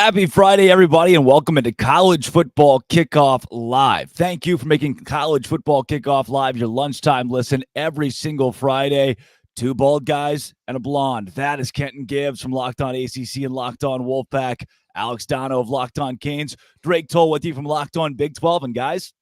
Happy Friday, everybody, and welcome into College Football Kickoff Live. Thank you for making College Football Kickoff Live your lunchtime listen every single Friday. Two bald guys and a blonde. That is Kenton Gibbs from Locked On ACC and Locked On Wolfpack. Alex Dono of Locked On Canes. Drake Toll with you from Locked On Big 12. And guys,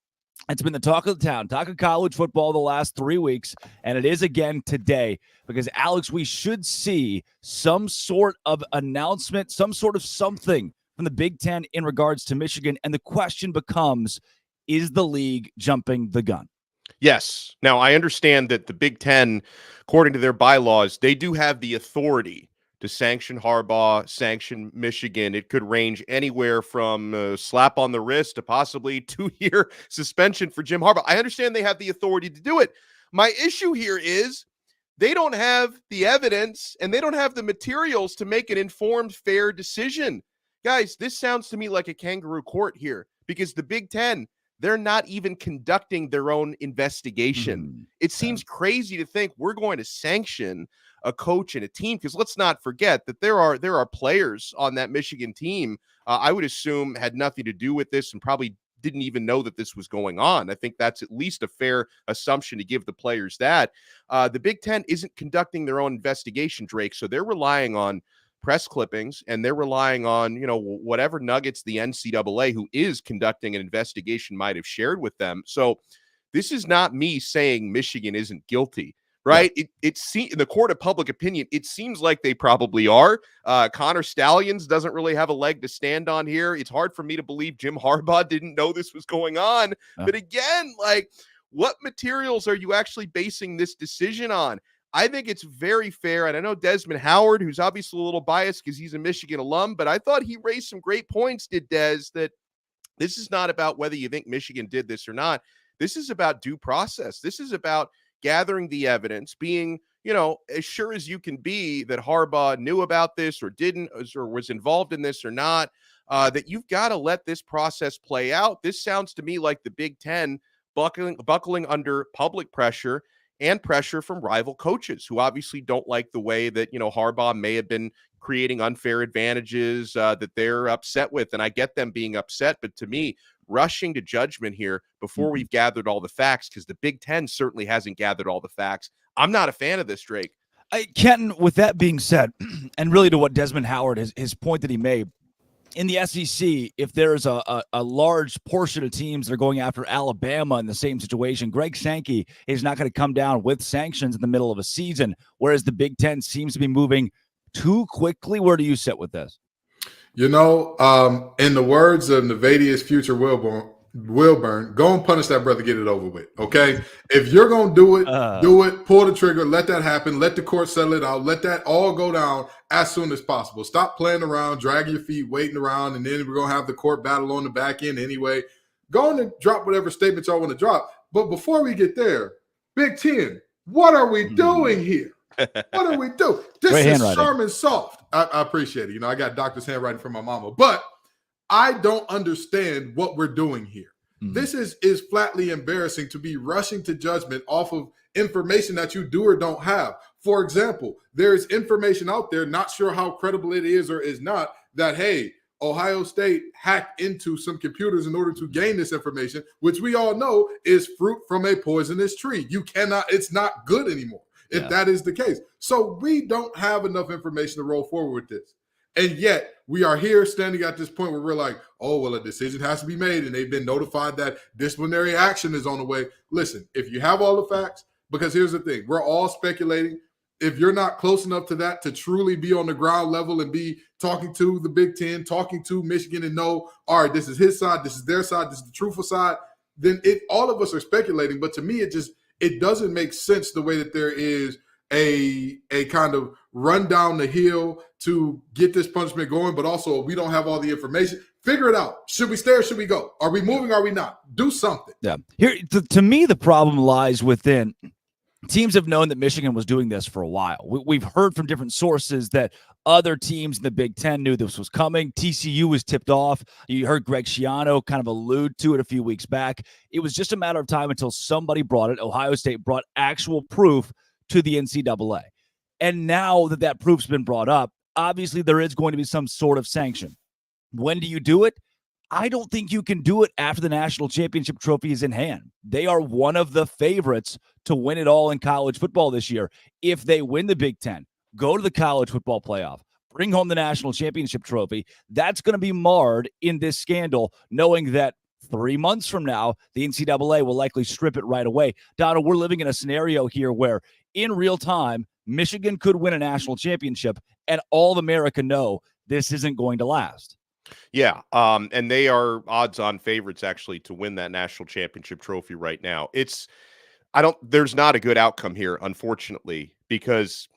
it's been the talk of the town, talk of college football the last 3 weeks, and it is again today because, Alex, we should see some sort of announcement, some sort of something from the Big Ten in regards to Michigan, and the question becomes, is the league jumping the gun? Yes. Now, I understand that the Big Ten, according to their bylaws, they do have the authority to sanction Harbaugh, sanction Michigan. It could range anywhere from a slap on the wrist to possibly 2-year suspension for Jim Harbaugh. I understand they have the authority to do it. My issue here is they don't have the evidence and they don't have the materials to make an informed, fair decision. Guys, this sounds to me like a kangaroo court here because the Big Ten, they're not even conducting their own investigation. It seems crazy to think we're going to sanction a coach and a team, because let's not forget that there are players on that Michigan team I would assume had nothing to do with this and probably didn't even know that this was going on. I think that's at least a fair assumption to give the players that. The Big Ten isn't conducting their own investigation, Drake, so they're relying on press clippings and they're relying on, whatever nuggets the NCAA, who is conducting an investigation, might have shared with them. So this is not me saying Michigan isn't guilty. Right. Yeah. It's in the court of public opinion. It seems like they probably are. Connor Stallions doesn't really have a leg to stand on here. It's hard for me to believe Jim Harbaugh didn't know this was going on. But again, what materials are you actually basing this decision on? I think it's very fair. And I know Desmond Howard, who's obviously a little biased because he's a Michigan alum, but I thought he raised some great points, did Des, that this is not about whether you think Michigan did this or not. This is about due process. This is about gathering the evidence, being, as sure as you can be that Harbaugh knew about this or didn't, or was involved in this or not, that you've got to let this process play out. This sounds to me like the Big Ten buckling under public pressure and pressure from rival coaches who obviously don't like the way that, Harbaugh may have been creating unfair advantages that they're upset with. And I get them being upset, but to me, rushing to judgment here before we've gathered all the facts, because the Big Ten certainly hasn't gathered all the facts. I'm not a fan of this, Drake. Kenton, with that being said, and really to what Desmond Howard, his point that he made, in the SEC, if there's a large portion of teams that are going after Alabama in the same situation, Greg Sankey is not going to come down with sanctions in the middle of a season, whereas the Big Ten seems to be moving too quickly. Where do you sit with this? In the words of Nevadia's future Wilburn, go and punish that brother, get it over with, okay? If you're going to do it, pull the trigger, let that happen, let the court settle it out, let that all go down as soon as possible. Stop playing around, dragging your feet, waiting around, and then we're going to have the court battle on the back end anyway. Go on and drop whatever statements y'all want to drop. But before we get there, Big Ten, what are we doing here? What do we do? This is Sherman soft. I appreciate it. I got doctor's handwriting from my mama, but I don't understand what we're doing here. This is flatly embarrassing to be rushing to judgment off of information that you do or don't have. For example, there is information out there, not sure how credible it is or is not, that, hey, Ohio State hacked into some computers in order to gain this information, which we all know is fruit from a poisonous tree. It's not good anymore if that is the case. So we don't have enough information to roll forward with this. And yet we are here standing at this point where we're like, oh, well, a decision has to be made and they've been notified that disciplinary action is on the way. Listen, if you have all the facts, because here's the thing, we're all speculating. If you're not close enough to that to truly be on the ground level and be talking to the Big Ten, talking to Michigan and know, all right, this is his side, this is their side, this is the truthful side, then all of us are speculating. But to me, it doesn't make sense the way that there is a kind of run down the hill to get this punishment going, but also we don't have all the information. Figure it out. Should we stay or should we go? Are we moving? Are we not? Do something. Yeah. Here, to me, the problem lies within. Teams have known that Michigan was doing this for a while. We've heard from different sources that other teams in the Big Ten knew this was coming. TCU was tipped off. You heard Greg Schiano kind of allude to it a few weeks back. It was just a matter of time until somebody brought it. Ohio State brought actual proof to the NCAA. And now that proof's been brought up, obviously there is going to be some sort of sanction. When do you do it? I don't think you can do it after the national championship trophy is in hand. They are one of the favorites to win it all in college football this year. If they win the Big Ten, go to the college football playoff, bring home the national championship trophy, that's going to be marred in this scandal, knowing that 3 months from now, the NCAA will likely strip it right away. Donald, we're living in a scenario here where in real time, Michigan could win a national championship, and all of America know this isn't going to last. Yeah, and they are odds-on favorites actually to win that national championship trophy right now. There's not a good outcome here, unfortunately, because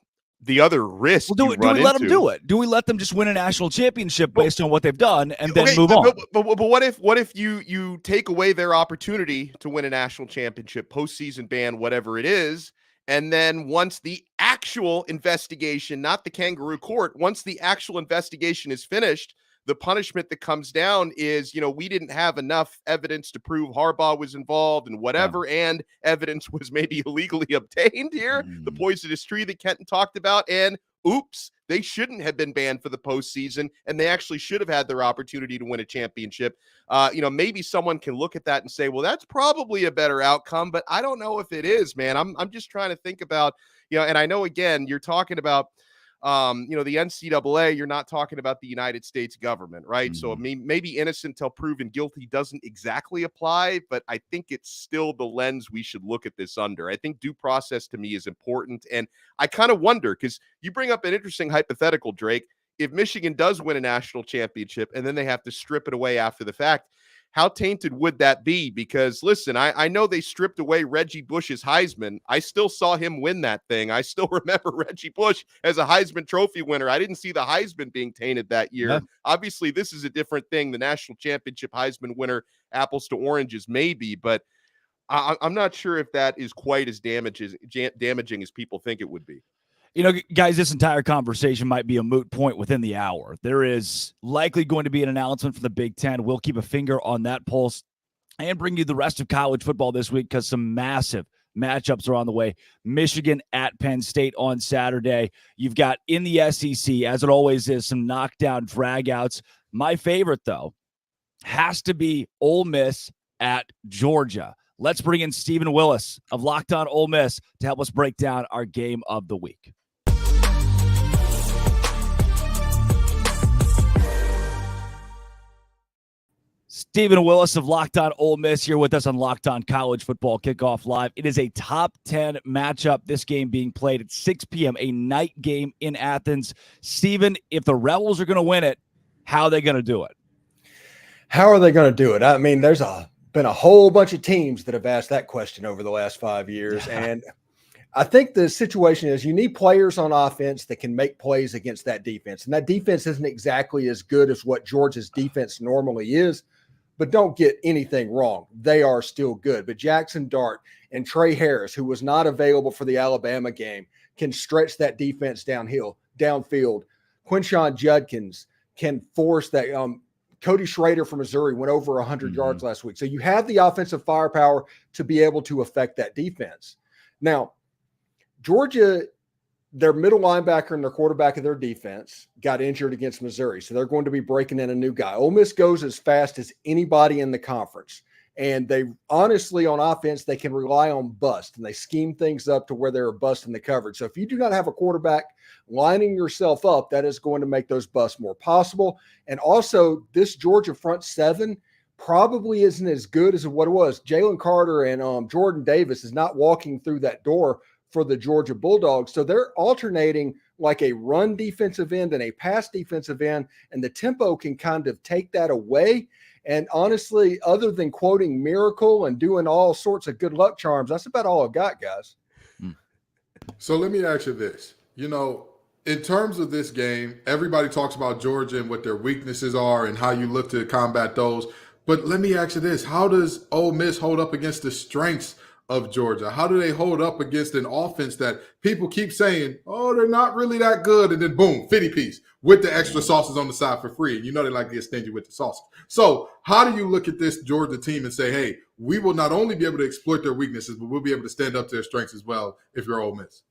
the other risk do we let them do it? Do we let them just win a national championship based on what they've done and then move on? But what if you take away their opportunity to win a national championship, postseason ban, whatever it is, and then once the actual investigation, not the kangaroo court, once the actual investigation is finished, the punishment that comes down is, we didn't have enough evidence to prove Harbaugh was involved and whatever, and evidence was maybe illegally obtained here, the poisonous tree that Kenton talked about, and oops, they shouldn't have been banned for the postseason, and they actually should have had their opportunity to win a championship. Maybe someone can look at that and say, well, that's probably a better outcome, but I don't know if it is, man. I'm just trying to think about, and I know, again, you're talking about, the NCAA, you're not talking about the United States government, right? So maybe innocent till proven guilty doesn't exactly apply, but I think it's still the lens we should look at this under. I think due process to me is important. And I kind of wonder, because you bring up an interesting hypothetical, Drake, if Michigan does win a national championship and then they have to strip it away after the fact, how tainted would that be? Because listen, I know they stripped away Reggie Bush's Heisman. I still saw him win that thing. I still remember Reggie Bush as a Heisman Trophy winner. I didn't see the Heisman being tainted that year. Yeah. Obviously, this is a different thing. The national championship Heisman winner, apples to oranges, maybe, but I'm not sure if that is quite as damaging as people think it would be. Guys, this entire conversation might be a moot point within the hour. There is likely going to be an announcement for the Big Ten. We'll keep a finger on that pulse and bring you the rest of college football this week because some massive matchups are on the way. Michigan at Penn State on Saturday. You've got in the SEC, as it always is, some knockdown dragouts. My favorite, though, has to be Ole Miss at Georgia. Let's bring in Stephen Willis of Locked On Ole Miss to help us break down our game of the week. Stephen Willis of Locked On Ole Miss here with us on Locked On College Football Kickoff Live. It is a top 10 matchup, this game being played at 6 p.m., a night game in Athens. Stephen, if the Rebels are going to win it, how are they going to do it? How are they going to do it? I mean, there's been a whole bunch of teams that have asked that question over the last 5 years, and I think the situation is you need players on offense that can make plays against that defense, and that defense isn't exactly as good as what Georgia's defense normally is. But don't get anything wrong. They are still good. But Jackson Dart and Trey Harris, who was not available for the Alabama game, can stretch that defense downfield. Quinshon Judkins can force that. Cody Schrader from Missouri went over 100 yards last week. So you have the offensive firepower to be able to affect that defense. Now, Georgia, their middle linebacker and their quarterback of their defense got injured against Missouri. So they're going to be breaking in a new guy. Ole Miss goes as fast as anybody in the conference. And they honestly, on offense, they can rely on bust. And they scheme things up to where they're a bust in the coverage. So if you do not have a quarterback lining yourself up, that is going to make those busts more possible. And also, this Georgia front seven probably isn't as good as what it was. Jalen Carter and Jordan Davis is not walking through that door for the Georgia Bulldogs. So they're alternating like a run defensive end and a pass defensive end, and the tempo can kind of take that away. And honestly, other than quoting Miracle and doing all sorts of good luck charms, that's about all I've got, guys. So let me ask you this. In terms of this game, everybody talks about Georgia and what their weaknesses are and how you look to combat those. But let me ask you this. How does Ole Miss hold up against the strengths of Georgia? How do they hold up against an offense that people keep saying, oh, they're not really that good, and then boom, 50-piece with the extra sauces on the side for free? And they like to get stingy with the sauce. So how do you look at this Georgia team and say, hey, we will not only be able to exploit their weaknesses, but we'll be able to stand up to their strengths as well if you're Ole Miss?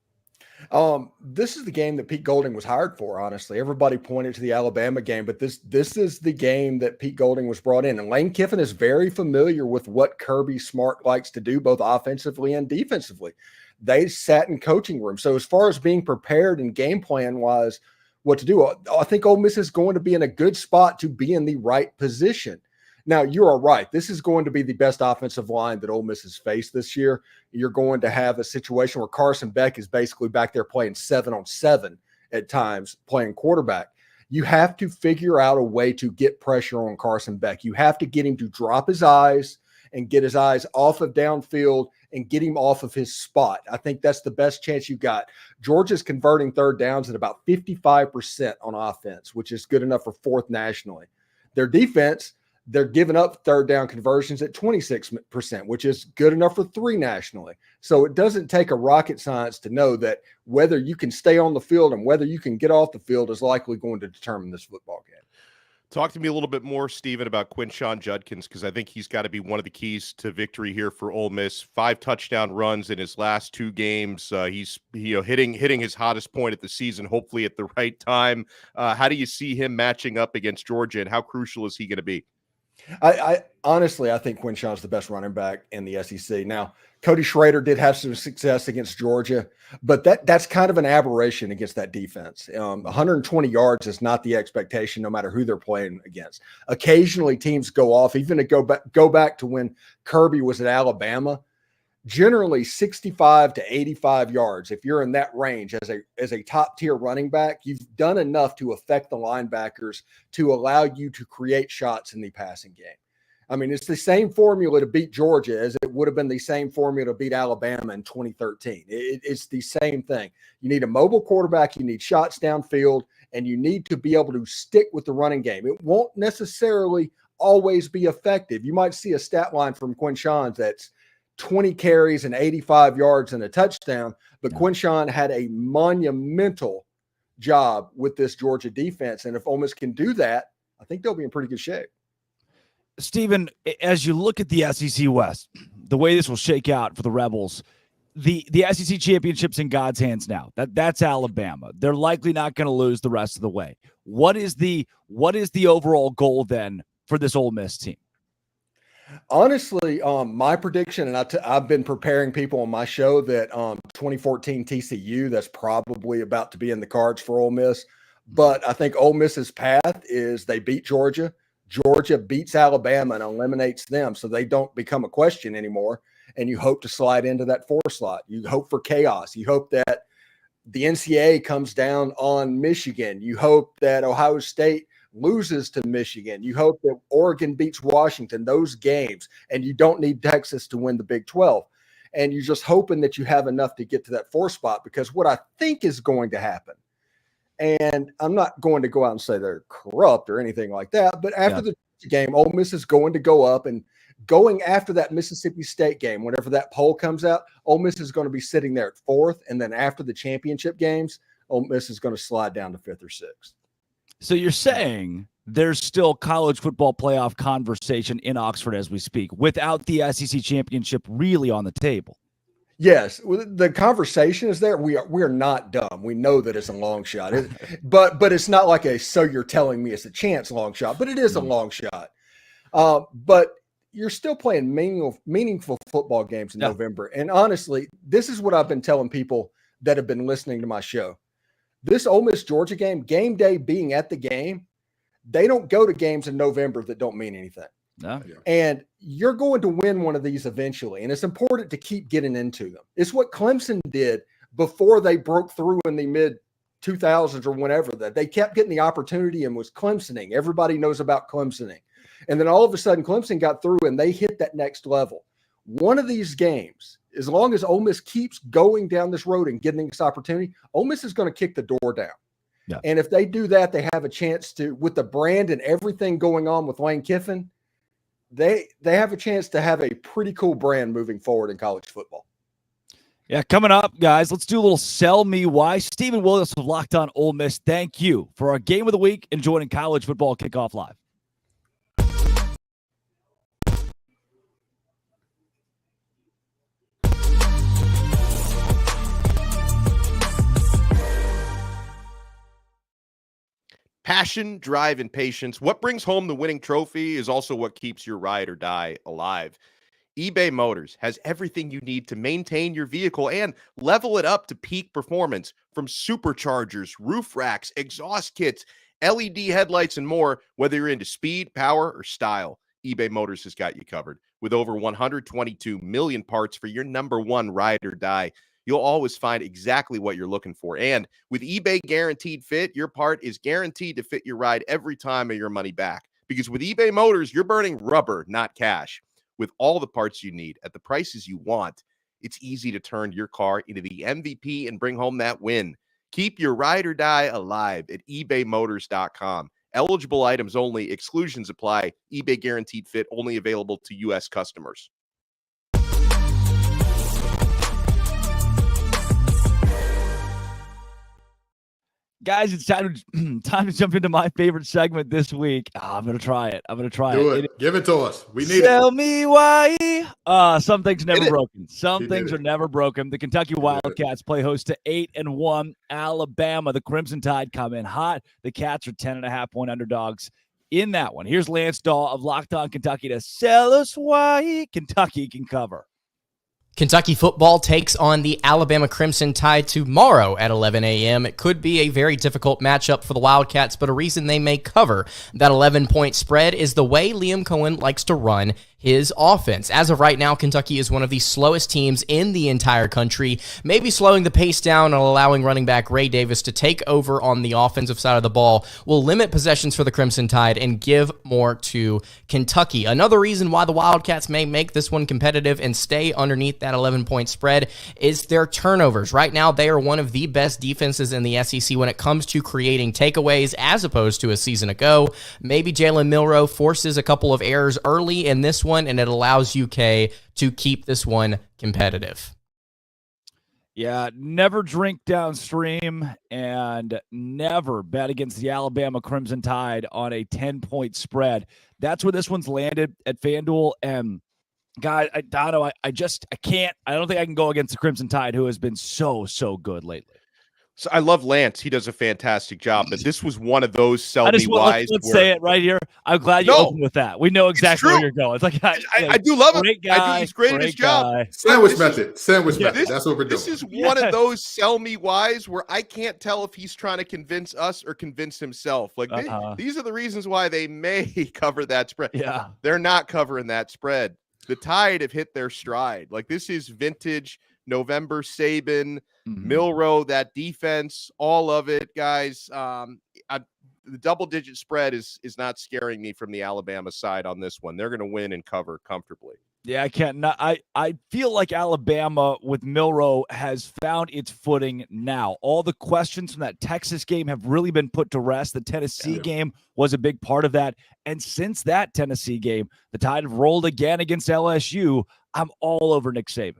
This is the game that Pete Golding was hired for, honestly. Everybody pointed to the Alabama game, but this is the game that Pete Golding was brought in. And Lane Kiffin is very familiar with what Kirby Smart likes to do, both offensively and defensively. They sat in coaching rooms. So as far as being prepared and game plan wise, what to do, I think Ole Miss is going to be in a good spot to be in the right position. Now, you are right. This is going to be the best offensive line that Ole Miss has faced this year. You're going to have a situation where Carson Beck is basically back there playing 7-on-7 at times, playing quarterback. You have to figure out a way to get pressure on Carson Beck. You have to get him to drop his eyes and get his eyes off of downfield and get him off of his spot. I think that's the best chance you got. Georgia's converting third downs at about 55% on offense, which is good enough for fourth nationally. Their defense, they're giving up third down conversions at 26%, which is good enough for three nationally. So it doesn't take a rocket science to know that whether you can stay on the field and whether you can get off the field is likely going to determine this football game. Talk to me a little bit more, Stephen, about Quinshon Judkins, because I think he's got to be one of the keys to victory here for Ole Miss. 5 touchdown runs in his last 2 games. He's hitting his hottest point at the season, hopefully at the right time. How do you see him matching up against Georgia, and how crucial is he going to be? I honestly, I think Quinshon's the best running back in the SEC. Now, Cody Schrader did have some success against Georgia, but that's kind of an aberration against that defense. 120 yards is not the expectation, no matter who they're playing against. Occasionally, teams go off, even to go back to when Kirby was at Alabama. Generally, 65 to 85 yards. If you're in that range as a top tier running back, you've done enough to affect the linebackers to allow you to create shots in the passing game. I mean, it's the same formula to beat Georgia as it would have been the same formula to beat Alabama in 2013. It's the same thing. You need a mobile quarterback, you need shots downfield, and you need to be able to stick with the running game. It won't necessarily always be effective. You might see a stat line from Quinshon that's 20 carries and 85 yards and a touchdown, but Quinshon had a monumental job with this Georgia defense. And if Ole Miss can do that, I think they'll be in pretty good shape. Stephen, as you look at the SEC West, the way this will shake out for the Rebels, the SEC championship's in God's hands now. That's Alabama. They're likely not going to lose the rest of the way. What is the overall goal then for this Ole Miss team? Honestly, my prediction, and I've been preparing people on my show that 2014 TCU, that's probably about to be in the cards for Ole Miss. But I think Ole Miss's path is they beat Georgia. Georgia beats Alabama and eliminates them, so they don't become a question anymore. And you hope to slide into that 4 slot. You hope for chaos. You hope that the NCAA comes down on Michigan. You hope that Ohio State loses to Michigan. You hope that Oregon beats Washington, those games, and you don't need Texas to win the Big 12. And you're just hoping that you have enough to get to that 4 spot, because what I think is going to happen, and I'm not going to go out and say they're corrupt or anything like that, but after the game, Ole Miss is going to go up, and going after that Mississippi State game, whenever that poll comes out, Ole Miss is going to be sitting there at 4th, and then after the championship games, Ole Miss is going to slide down to 5th or 6th. So you're saying there's still college football playoff conversation in Oxford as we speak, without the SEC championship really on the table? Yes, the conversation is there. We are not dumb. We know that it's a long shot, but it's not like so you're telling me it's a chance long shot, but it is a long shot. But you're still playing meaningful football games in November. And honestly, this is what I've been telling people that have been listening to my show. This Ole Miss Georgia game day being at the game, they don't go to games in November that don't mean anything. No. And you're going to win one of these eventually. And it's important to keep getting into them. It's what Clemson did before they broke through in the mid 2000s or whenever, that they kept getting the opportunity and was Clemsoning. Everybody knows about Clemsoning. And then all of a sudden Clemson got through and they hit that next level. One of these games, as long as Ole Miss keeps going down this road and getting this opportunity, Ole Miss is going to kick the door down. Yeah. And if they do that, they have a chance to, with the brand and everything going on with Lane Kiffin, they have a chance to have a pretty cool brand moving forward in college football. Yeah, coming up, guys, let's do a little Sell Me Why. Stephen Williams of Locked On Ole Miss, thank you for our game of the week and joining College Football Kickoff Live. Passion, drive, and patience. What brings home the winning trophy is also what keeps your ride or die alive. eBay Motors has everything you need to maintain your vehicle and level it up to peak performance, from superchargers, roof racks, exhaust kits, LED headlights, and more. Whether you're into speed, power, or style, eBay Motors has got you covered. With over 122 million parts for your number one ride or die, you'll always find exactly what you're looking for. And with eBay Guaranteed Fit, your part is guaranteed to fit your ride every time, or your money back. Because with eBay Motors, you're burning rubber, not cash. With all the parts you need at the prices you want, it's easy to turn your car into the MVP and bring home that win. Keep your ride or die alive at ebaymotors.com. Eligible items only. Exclusions apply. eBay Guaranteed Fit only available to U.S. customers. Guys, it's time to jump into my favorite segment this week. I'm going to try it. Do it. Give it to us. We need Tell it. me why. Some things never broken. Some things are never broken. The Kentucky Wildcats play host to 8-1 Alabama. The Crimson Tide come in hot. The Cats are 10.5-point underdogs in that one. Here's Lance Dahl of Locked On Kentucky to tell us why Kentucky can cover. Kentucky football takes on the Alabama Crimson Tide tomorrow at 11 a.m. It could be a very difficult matchup for the Wildcats, but a reason they may cover that 11-point spread is the way Liam Cohen likes to run his offense. As of right now, Kentucky is one of the slowest teams in the entire country, maybe slowing the pace down and allowing running back Ray Davis to take over on the offensive side of the ball will limit possessions for the Crimson Tide and give more to Kentucky. Another reason why the Wildcats may make this one competitive and stay underneath that 11-point spread is their turnovers. Right now, they are one of the best defenses in the SEC when it comes to creating takeaways as opposed to a season ago. Maybe Jalen Milroe forces a couple of errors early in this one, and it allows UK to keep this one competitive. Yeah, never drink downstream and never bet against the Alabama Crimson Tide on a 10-point spread. That's where this one's landed at FanDuel. And God, Dono, I can't. I don't think I can go against the Crimson Tide, who has been so good lately. So I love Lance. He does a fantastic job, but this was one of those sell me wise. Let's say it right here. I'm glad you opened with that. We know exactly where you're going. It's like I do love him. I do. He's great at his job. Sandwich method. That's what we're doing. This is one of those sell me wise where I can't tell if he's trying to convince us or convince himself. Like these are the reasons why they may cover that spread. Yeah, they're not covering that spread. The Tide have hit their stride. Like this is vintage November Saban, Milroe, that defense, all of it, guys. The double-digit spread is not scaring me from the Alabama side on this one. They're going to win and cover comfortably. Yeah, I feel like Alabama with Milroe has found its footing now. All the questions from that Texas game have really been put to rest. The Tennessee game was a big part of that. And since that Tennessee game, the Tide have rolled again against LSU. I'm all over Nick Saban.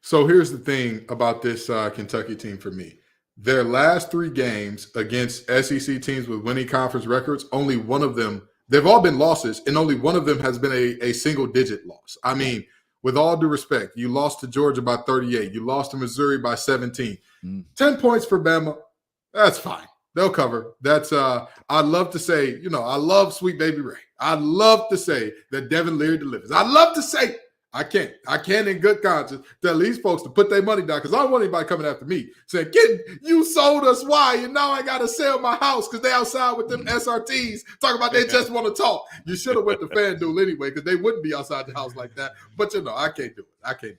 So here's the thing about this Kentucky team for me. Their last 3 games against SEC teams with winning conference records, only one of them, they've all been losses, and only one of them has been a single-digit loss. I mean, with all due respect, you lost to Georgia by 38. You lost to Missouri by 17. 10 points for Bama, that's fine. They'll cover. That's I'd love to say, I love Sweet Baby Ray. I'd love to say that Devin Leary delivers. I'd love to say I can't in good conscience tell these folks to put their money down because I don't want anybody coming after me saying, you sold us why? And now I got to sell my house because they outside with them SRTs talking about they just want to talk. You should have went to FanDuel anyway because they wouldn't be outside the house like that. But, I can't do it.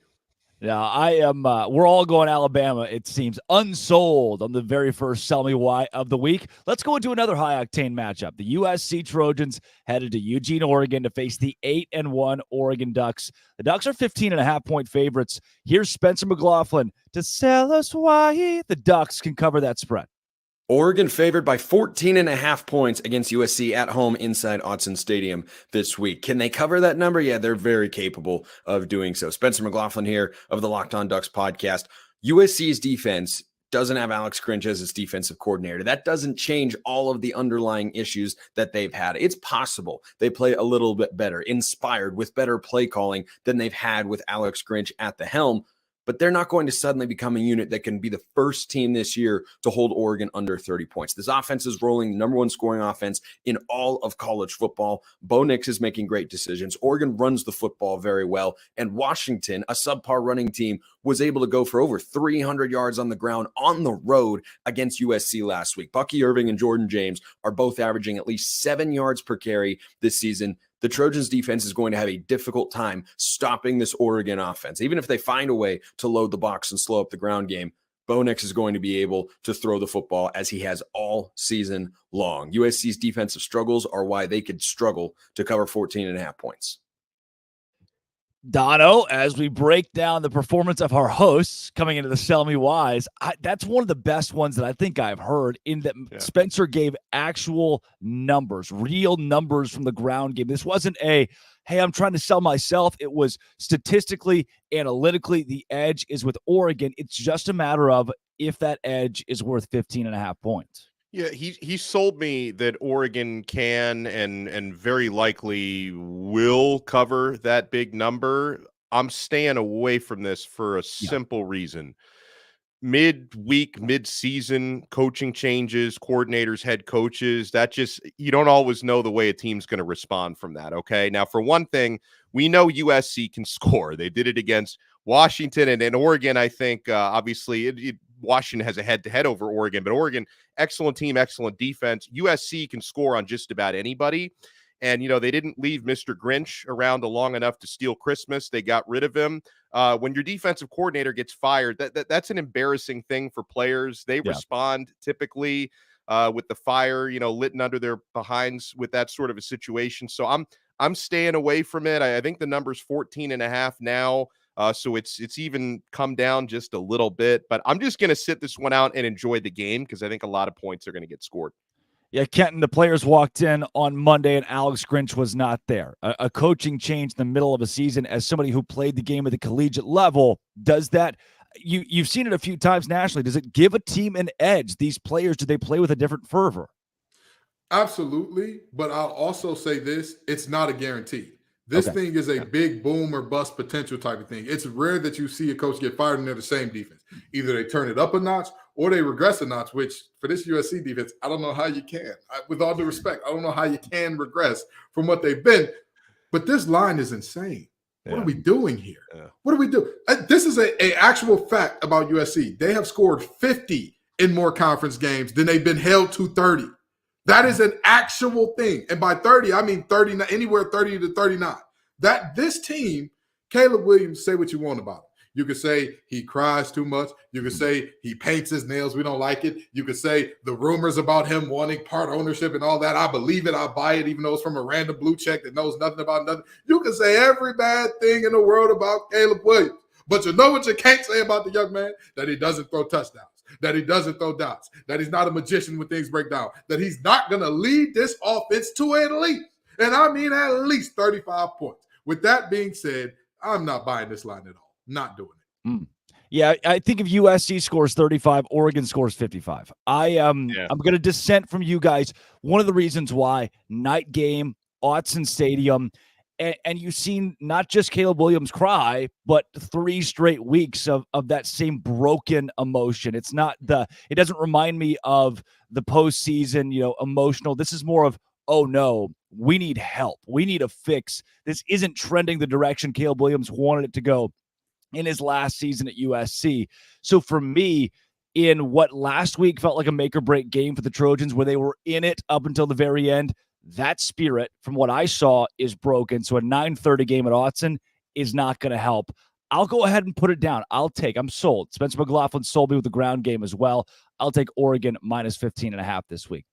Yeah, I am. We're all going Alabama, it seems, unsold on the very first Sell Me Why of the week. Let's go into another high-octane matchup. The USC Trojans headed to Eugene, Oregon to face the 8-1 Oregon Ducks. The Ducks are 15.5-point favorites. Here's Spencer McLaughlin to tell us why the Ducks can cover that spread. Oregon favored by 14.5 points against USC at home inside Autzen Stadium this week. Can they cover that number? Yeah, they're very capable of doing so. Spencer McLaughlin here of the Locked On Ducks podcast. USC's defense doesn't have Alex Grinch as its defensive coordinator. That doesn't change all of the underlying issues that they've had. It's possible they play a little bit better, inspired with better play calling than they've had with Alex Grinch at the helm. but they're not going to suddenly become a unit that can be the first team this year to hold Oregon under 30 points. This offense is rolling, number one scoring offense in all of college football. Bo Nix is making great decisions. Oregon runs the football very well, and Washington, a subpar running team, was able to go for over 300 yards on the ground on the road against USC last week. Bucky Irving and Jordan James are both averaging at least 7 yards per carry this season. The Trojans defense is going to have a difficult time stopping this Oregon offense. Even if they find a way to load the box and slow up the ground game, Bo Nix is going to be able to throw the football as he has all season long. USC's defensive struggles are why they could struggle to cover 14.5 points. Dono, as we break down the performance of our hosts coming into the Sell Me Wise, that's one of the best ones that I think I've heard, in that Spencer gave actual numbers, real numbers from the ground game. This wasn't hey, I'm trying to sell myself. It was statistically, analytically, the edge is with Oregon. It's just a matter of if that edge is worth 15.5 points. Yeah, he sold me that Oregon can and very likely will cover that big number. I'm staying away from this for a simple reason. Mid-week, mid-season coaching changes, coordinators, head coaches, that just, you don't always know the way a team's going to respond from that, okay? Now, for one thing, we know USC can score. They did it against Washington and Oregon. I think, obviously, Washington has a head-to-head over Oregon, but Oregon, excellent team, excellent defense. USC can score on just about anybody. And, they didn't leave Mr. Grinch around long enough to steal Christmas. They got rid of him. When your defensive coordinator gets fired, that's an embarrassing thing for players. They respond typically with the fire, lit under their behinds with that sort of a situation. So I'm staying away from it. I think the number's 14.5 now. So it's even come down just a little bit, but I'm just going to sit this one out and enjoy the game because I think a lot of points are going to get scored. Yeah, Kenton, the players walked in on Monday and Alex Grinch was not there. A coaching change in the middle of a season, as somebody who played the game at the collegiate level, does that, you've seen it a few times nationally, does it give a team an edge? These players, do they play with a different fervor? Absolutely, but I'll also say this, it's not a guarantee. This thing is a big boom or bust potential type of thing. It's rare that you see a coach get fired and they're the same defense. Either they turn it up a notch or they regress a notch, which for this USC defense, I don't know how you can. With all due respect, I don't know how you can regress from what they've been. But this line is insane. What are we doing here? What do we do? This is an actual fact about USC. They have scored 50 in more conference games than they've been held to 30. That is an actual thing. And by 30, I mean 30, anywhere 30 to 39. That this team, Caleb Williams, say what you want about him. You could say he cries too much. You could say he paints his nails. We don't like it. You could say the rumors about him wanting part ownership and all that. I believe it. I buy it, even though it's from a random blue check that knows nothing about nothing. You can say every bad thing in the world about Caleb Williams. But you know what you can't say about the young man? That he doesn't throw touchdowns, that he doesn't throw dots, that he's not a magician when things break down, that he's not going to lead this offense to at least, and I mean at least 35 points. With that being said, I'm not buying this line at all. Not doing it. Yeah, I think if USC scores 35, Oregon scores 55. I'm going to dissent from you guys. One of the reasons why, night game, Autzen Stadium, and you've seen not just Caleb Williams cry, but 3 straight weeks of that same broken emotion. It doesn't remind me of the postseason, emotional. This is more of, oh no, we need help. We need a fix. This isn't trending the direction Caleb Williams wanted it to go in his last season at USC. So for me, in what last week felt like a make or break game for the Trojans, where they were in it up until the very end, that spirit, from what I saw, is broken. So a 9:30 game at Autzen is not going to help. I'll go ahead and put it down. I'm sold. Spencer McLaughlin sold me with the ground game as well. I'll take Oregon minus 15.5 this week.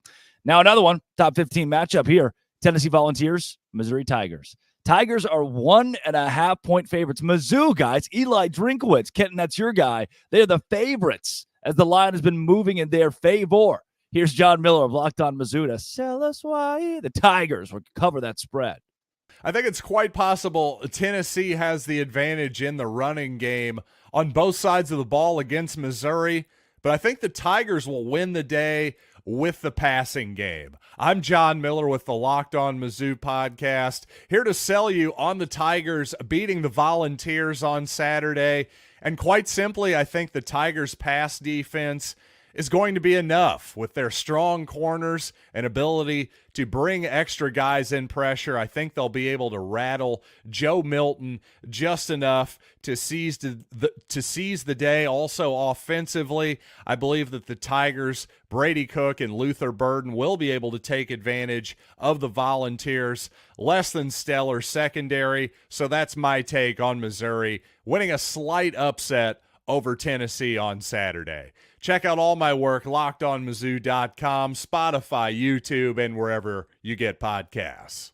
Now another one, top 15 matchup here. Tennessee Volunteers, Missouri Tigers. Tigers are 1.5 point favorites. Mizzou, guys, Eli Drinkwitz. Kenton, that's your guy. They're the favorites as the line has been moving in their favor. Here's John Miller of Locked On Mizzou to sell us why the Tigers will cover that spread. I think it's quite possible Tennessee has the advantage in the running game on both sides of the ball against Missouri, but I think the Tigers will win the day with the passing game. I'm John Miller with the Locked On Mizzou podcast, here to sell you on the Tigers beating the Volunteers on Saturday. And quite simply, I think the Tigers' pass defense is going to be enough with their strong corners and ability to bring extra guys in pressure. I think they'll be able to rattle Joe Milton just enough to seize the day. Also offensively, I believe that the Tigers, Brady Cook and Luther Burden, will be able to take advantage of the Volunteers' less than stellar secondary. So that's my take on Missouri winning a slight upset over Tennessee on Saturday. Check out all my work, LockedOnMizzou.com, Spotify, YouTube, and wherever you get podcasts.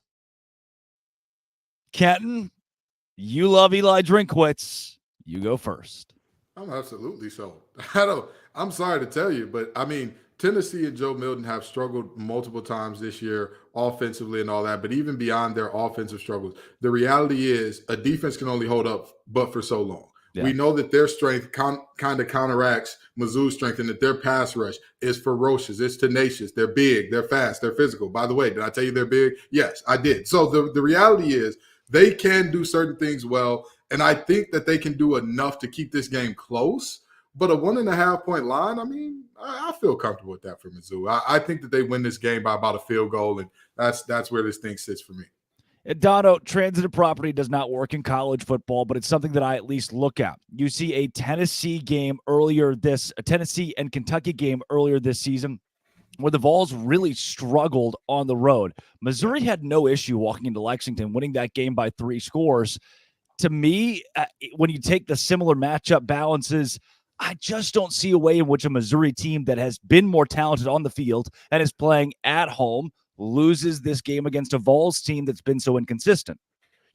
Kenton, you love Eli Drinkwitz. You go first. I'm absolutely so. I'm sorry to tell you, but I mean, Tennessee and Joe Milton have struggled multiple times this year offensively and all that, but even beyond their offensive struggles, the reality is a defense can only hold up but for so long. Yeah. We know that their strength kind of counteracts Mizzou's strength, and that their pass rush is ferocious. It's tenacious. They're big. They're fast. They're physical. By the way, did I tell you they're big? Yes, I did. So the reality is they can do certain things well, and I think that they can do enough to keep this game close. But a 1.5 point line, I mean, I feel comfortable with that for Mizzou. I think that they win this game by about a field goal, and that's where this thing sits for me. Dono, transitive property does not work in college football, but it's something that I at least look at. You see a Tennessee and Kentucky game earlier this season where the Vols really struggled on the road. Missouri had no issue walking into Lexington, winning that game by 3 scores. To me, when you take the similar matchup balances, I just don't see a way in which a Missouri team that has been more talented on the field and is playing at home loses this game against a Vols team that's been so inconsistent.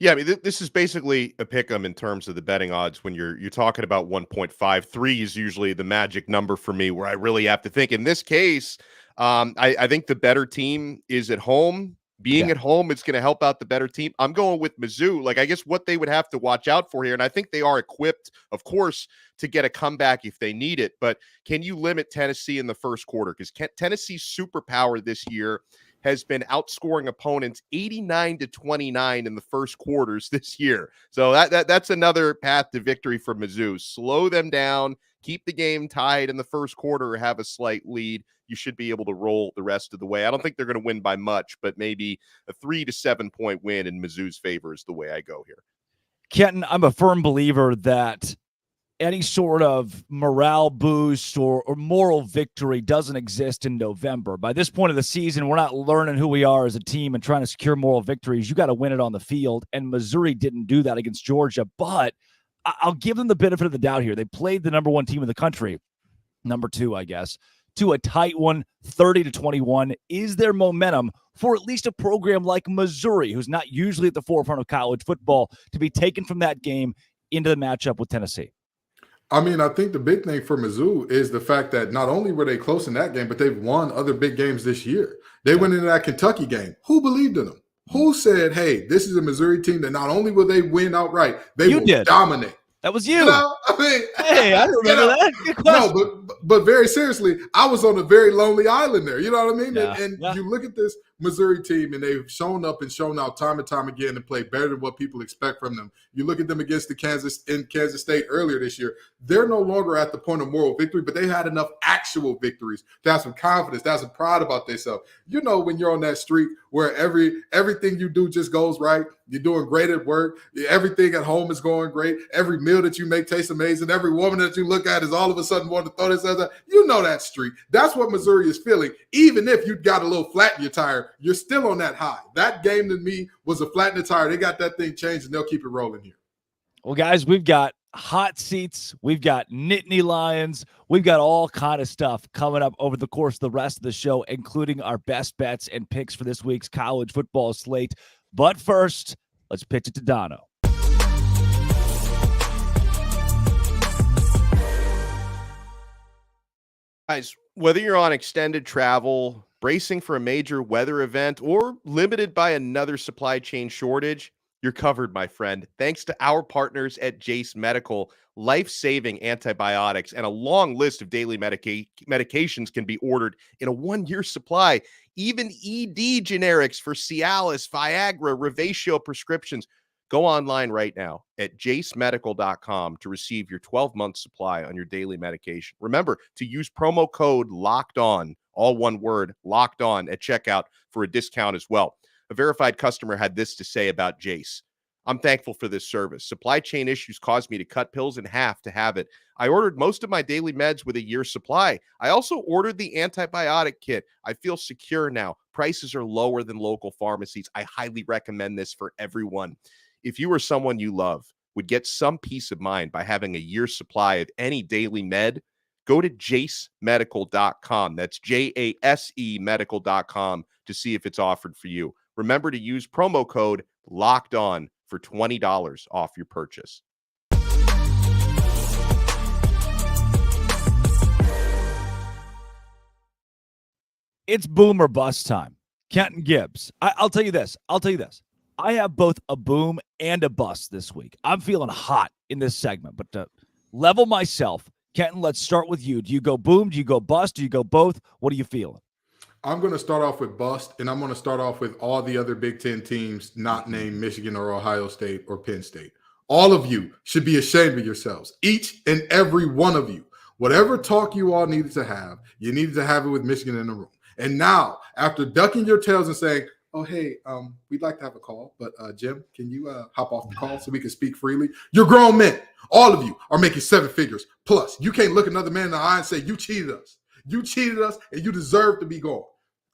Yeah, I mean, this is basically a pick 'em in terms of the betting odds. When you're talking about 1.53 is usually the magic number for me, where I really have to think. In this case, I think the better team is at home. Being at home, it's going to help out the better team. I'm going with Mizzou. Like, I guess what they would have to watch out for here, and I think they are equipped, of course, to get a comeback if they need it. But can you limit Tennessee in the first quarter? Because Tennessee's superpower this year has been outscoring opponents 89-29 in the first quarters this year. So that's another path to victory for Mizzou. Slow them down, keep the game tied in the first quarter, or have a slight lead. You should be able to roll the rest of the way. I don't think they're going to win by much, but maybe a 3 to 7 point win in Mizzou's favor is the way I go here. Kenton, I'm a firm believer that any sort of morale boost or moral victory doesn't exist in November. By this point of the season, we're not learning who we are as a team and trying to secure moral victories. You got to win it on the field, and Missouri didn't do that against Georgia, but I'll give them the benefit of the doubt here. They played the number 1 team in the country, number 2, I guess, to a tight one, 30-21. Is there momentum for at least a program like Missouri, who's not usually at the forefront of college football, to be taken from that game into the matchup with Tennessee? I mean, I think the big thing for Mizzou is the fact that not only were they close in that game, but they've won other big games this year. They went into that Kentucky game. Who believed in them? Who said, hey, this is a Missouri team that not only will they win outright, they will dominate. That was you. You know? I mean, hey, I remember that. Good question. No, but very seriously, I was on a very lonely island there. You know what I mean? Yeah. And you look at this Missouri team, and they've shown up and shown out time and time again and played better than what people expect from them. You look at them against Kansas State earlier this year. They're no longer at the point of moral victory, but they had enough actual victories to have some confidence, to have some pride about themselves. You know, when you're on that street where everything you do just goes right, you're doing great at work, everything at home is going great, every meal that you make tastes amazing, every woman that you look at is all of a sudden wanting to throw themselves out. You know that street. That's what Missouri is feeling. Even if you got a little flat in your tire, you're still on that high. That game to me was a flat in the tire. They got that thing changed, and they'll keep it rolling here. Well, guys, we've got hot seats. We've got Nittany Lions. We've got all kind of stuff coming up over the course of the rest of the show, including our best bets and picks for this week's college football slate. But first, let's pitch it to Dono. Guys, whether you're on extended travel, bracing for a major weather event, or limited by another supply chain shortage, you're covered, my friend. Thanks to our partners at Jace Medical, life-saving antibiotics and a long list of daily medications can be ordered in a 1-year supply. Even ED generics for Cialis, Viagra, Revatio prescriptions. Go online right now at jacemedical.com to receive your 12-month supply on your daily medication. Remember to use promo code Locked On, all one word, Locked On, at checkout for a discount as well. A verified customer had this to say about Jace. I'm thankful for this service. Supply chain issues caused me to cut pills in half to have it. I ordered most of my daily meds with a year's supply. I also ordered the antibiotic kit. I feel secure now. Prices are lower than local pharmacies. I highly recommend this for everyone. If you or someone you love would get some peace of mind by having a year's supply of any daily med, go to jacemedical.com. That's JASE medical.com to see if it's offered for you. Remember to use promo code Locked On for $20 off your purchase. It's boom or bust time. Kenton Gibbs. I'll tell you this. I have both a boom and a bust this week. I'm feeling hot in this segment, but to level myself, Kenton, let's start with you. Do you go boom? Do you go bust? Do you go both? What are you feeling? I'm going to start off with bust, and I'm going to start off with all the other Big Ten teams not named Michigan or Ohio State or Penn State. All of you should be ashamed of yourselves, each and every one of you. Whatever talk you all needed to have, you needed to have it with Michigan in the room. And now, after ducking your tails and saying, oh, hey, we'd like to have a call, but Jim, can you hop off the call so we can speak freely? You're grown men. All of you are making 7 figures. Plus, you can't look another man in the eye and say, you cheated us. You cheated us, and you deserve to be gone.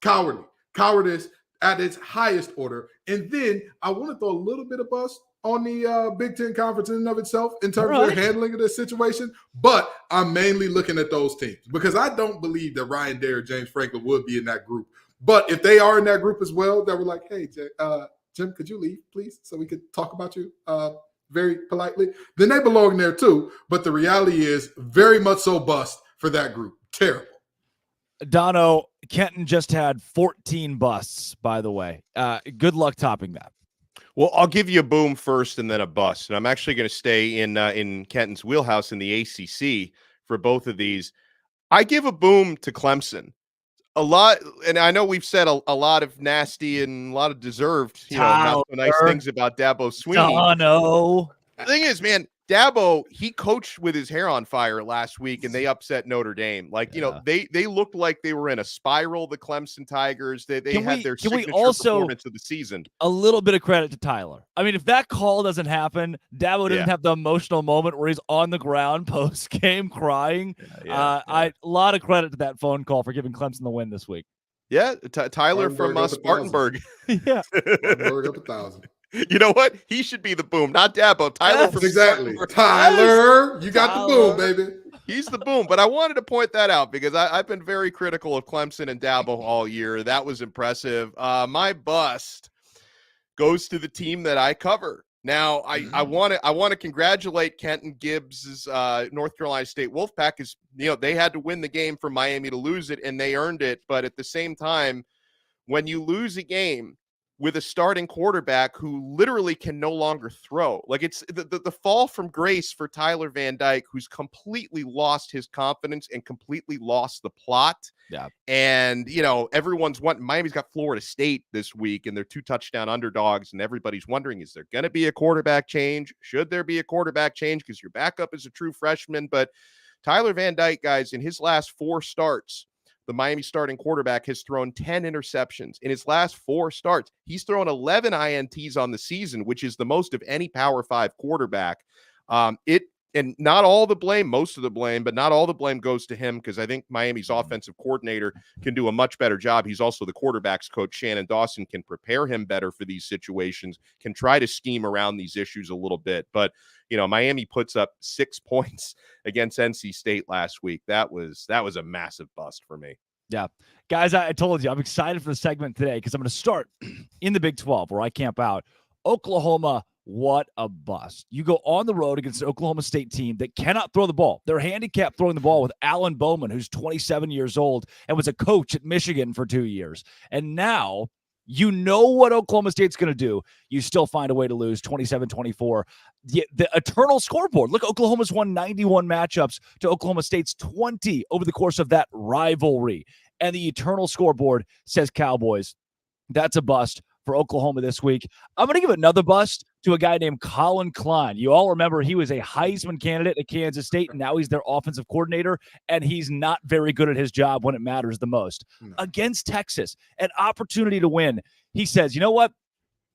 Cowardly. Cowardice at its highest order. And then I want to throw a little bit of bust on the Big Ten Conference in and of itself in terms of their handling of this situation. But I'm mainly looking at those teams because I don't believe that Ryan Day or James Franklin would be in that group. But if they are in that group as well, that were like, hey, Jim, could you leave, please, so we could talk about you very politely, then they belong in there too. But the reality is very much so bust for that group. Terrible. Dono, Kenton just had 14 busts, by the way. Good luck topping that. Well, I'll give you a boom first and then a bust. And I'm actually going to stay in Kenton's wheelhouse in the ACC for both of these. I give a boom to Clemson. A lot, and I know we've said a lot of nasty and a lot of deserved, not so nice things about Dabo Swinney. No. The thing is, man, Dabo, he coached with his hair on fire last week, and they upset Notre Dame. They looked like they were in a spiral, the Clemson Tigers. They had their signature performance of the season. A little bit of credit to Tyler. I mean, if that call doesn't happen, Dabo didn't have the emotional moment where he's on the ground post-game crying. A lot of credit to that phone call for giving Clemson the win this week. Yeah, Tyler from Spartanburg. Yeah. Spartanburg up 1,000. You know what? He should be the boom, not Dabo. Tyler from exactly. Tyler, you got the boom, baby. He's the boom. But I wanted to point that out because I've been very critical of Clemson and Dabo all year. That was impressive. My bust goes to the team that I cover. Now, I want to congratulate Kenton Gibbs' North Carolina State Wolfpack because they had to win the game for Miami to lose it, and they earned it. But at the same time, when you lose a game with a starting quarterback who literally can no longer throw. Like it's the fall from grace for Tyler Van Dyke, who's completely lost his confidence and completely lost the plot. Yeah. And, everyone's wanting, Miami's got Florida State this week and they're 2-touchdown underdogs. And everybody's wondering, is there going to be a quarterback change? Should there be a quarterback change? Because your backup is a true freshman. But Tyler Van Dyke, guys, in his last 4 starts, the Miami starting quarterback has thrown 10 interceptions. In his last 4 starts, he's thrown 11 INTs on the season, which is the most of any Power 5 quarterback. And not all the blame, most of the blame, but not all the blame goes to him because I think Miami's offensive coordinator can do a much better job. He's also the quarterback's coach. Shannon Dawson can prepare him better for these situations, can try to scheme around these issues a little bit. But, Miami puts up 6 points against NC State last week. That was a massive bust for me. Yeah. Guys, I told you, I'm excited for the segment today because I'm going to start in the Big 12 where I camp out. Oklahoma, what a bust. You go on the road against an Oklahoma State team that cannot throw the ball. They're handicapped throwing the ball with Alan Bowman, who's 27 years old and was a coach at Michigan for 2 years. And now You know what Oklahoma State's going to do. You still find a way to lose 27-24. The eternal scoreboard. Look, Oklahoma's won 91 matchups to Oklahoma State's 20 over the course of that rivalry. And the eternal scoreboard says Cowboys. That's a bust for Oklahoma this week. I'm going to give another bust to a guy named Colin Klein. You all remember he was a Heisman candidate at Kansas State, and now he's their offensive coordinator, and he's not very good at his job when it matters the most. Against Texas, an opportunity to win. He says, you know what?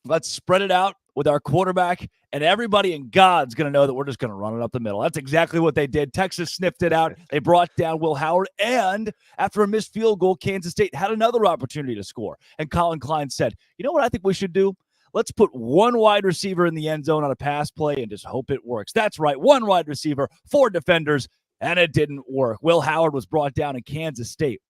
Let's spread it out with our quarterback, and everybody in God's going to know that we're just going to run it up the middle. That's exactly what they did. Texas sniffed it out. They brought down Will Howard, and after a missed field goal, Kansas State had another opportunity to score. And Colin Klein said, you know what I think we should do? Let's put one wide receiver in the end zone on a pass play and just hope it works. That's right, one wide receiver, 4 defenders, and it didn't work. Will Howard was brought down in Kansas State.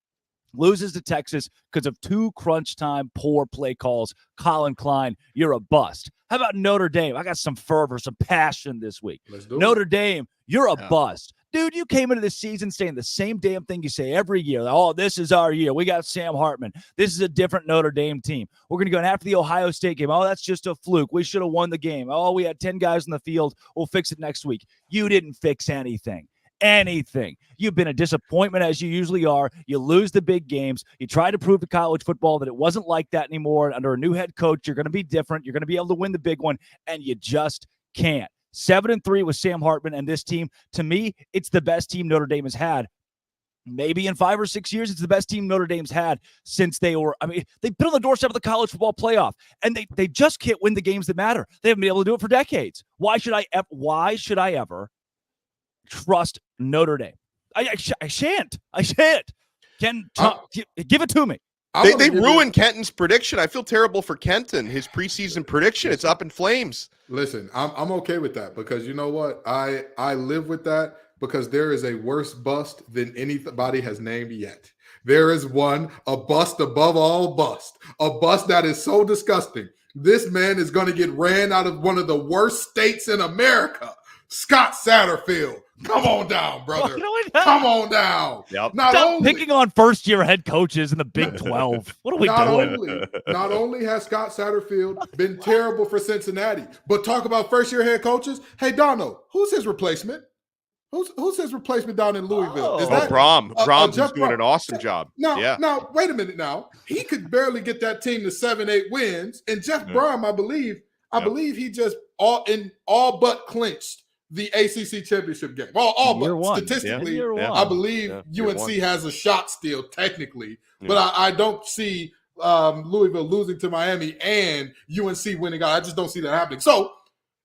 Loses to Texas because of 2 crunch time poor play calls. Colin Klein, you're a bust. How about Notre Dame? I got some fervor, some passion this week. Notre Dame, you're a bust. Dude, you came into this season saying the same damn thing you say every year. Oh, this is our year. We got Sam Hartman. This is a different Notre Dame team. We're going to go in after the Ohio State game. Oh, that's just a fluke. We should have won the game. Oh, we had 10 guys in the field. We'll fix it next week. You didn't fix anything. You've been a disappointment as you usually are. You lose the big games. You try to prove to college football that it wasn't like that anymore. Under a new head coach, you're going to be different. You're going to be able to win the big one, and you just can't. 7-3 with Sam Hartman and this team. To me, it's the best team Notre Dame has had. Maybe in 5 or 6 years, it's the best team Notre Dame's had since they've been on the doorstep of the college football playoff, and they just can't win the games that matter. They haven't been able to do it for decades. Why should I ever trust Notre Dame? I shan't. Give it to me. They ruined Kenton's prediction. I feel terrible for Kenton. His preseason prediction, it's up in flames. Listen, I'm okay with that because you know what? I live with that because there is a worse bust than anybody has named yet. There is one, a bust above all bust, a bust that is so disgusting. This man is going to get ran out of one of the worst states in America. Scott Satterfield. Come on down, brother. Come on down. Yep. Stop picking on first-year head coaches in the Big 12. What are we doing? Not only has Scott Satterfield been terrible for Cincinnati, but talk about first-year head coaches. Hey, Donald, who's his replacement? Who's his replacement down in Louisville? Is that Brom? Brom's Jeff doing Brom? an awesome job. Now, wait a minute now. He could barely get that team to 7-8 wins. And Jeff Brom, I believe he just all but clinched the ACC championship game. All but statistically, I believe UNC has a shot still technically, but I don't see Louisville losing to Miami and UNC winning out. I just don't see that happening. So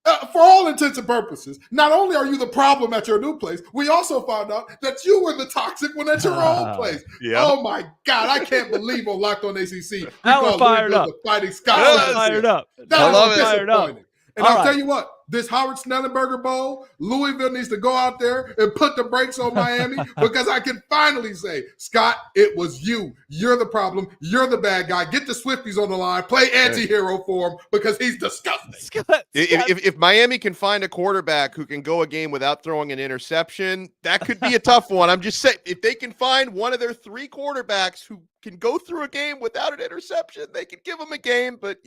for all intents and purposes, not only are you the problem at your new place, we also found out that you were the toxic one at your old place. Oh my God, I can't believe on Locked On ACC we're fired up. The Fighting Scott. Fired up. That was fired up. And I'll tell you what, this Howard Snellenberger Bowl, Louisville needs to go out there and put the brakes on Miami because I can finally say, Scott, it was you. You're the problem. You're the bad guy. Get the Swifties on the line. Play anti-hero for him because he's disgusting. If Miami can find a quarterback who can go a game without throwing an interception, that could be a tough one. I'm just saying, if they can find one of their 3 quarterbacks who can go through a game without an interception, they can give them a game. But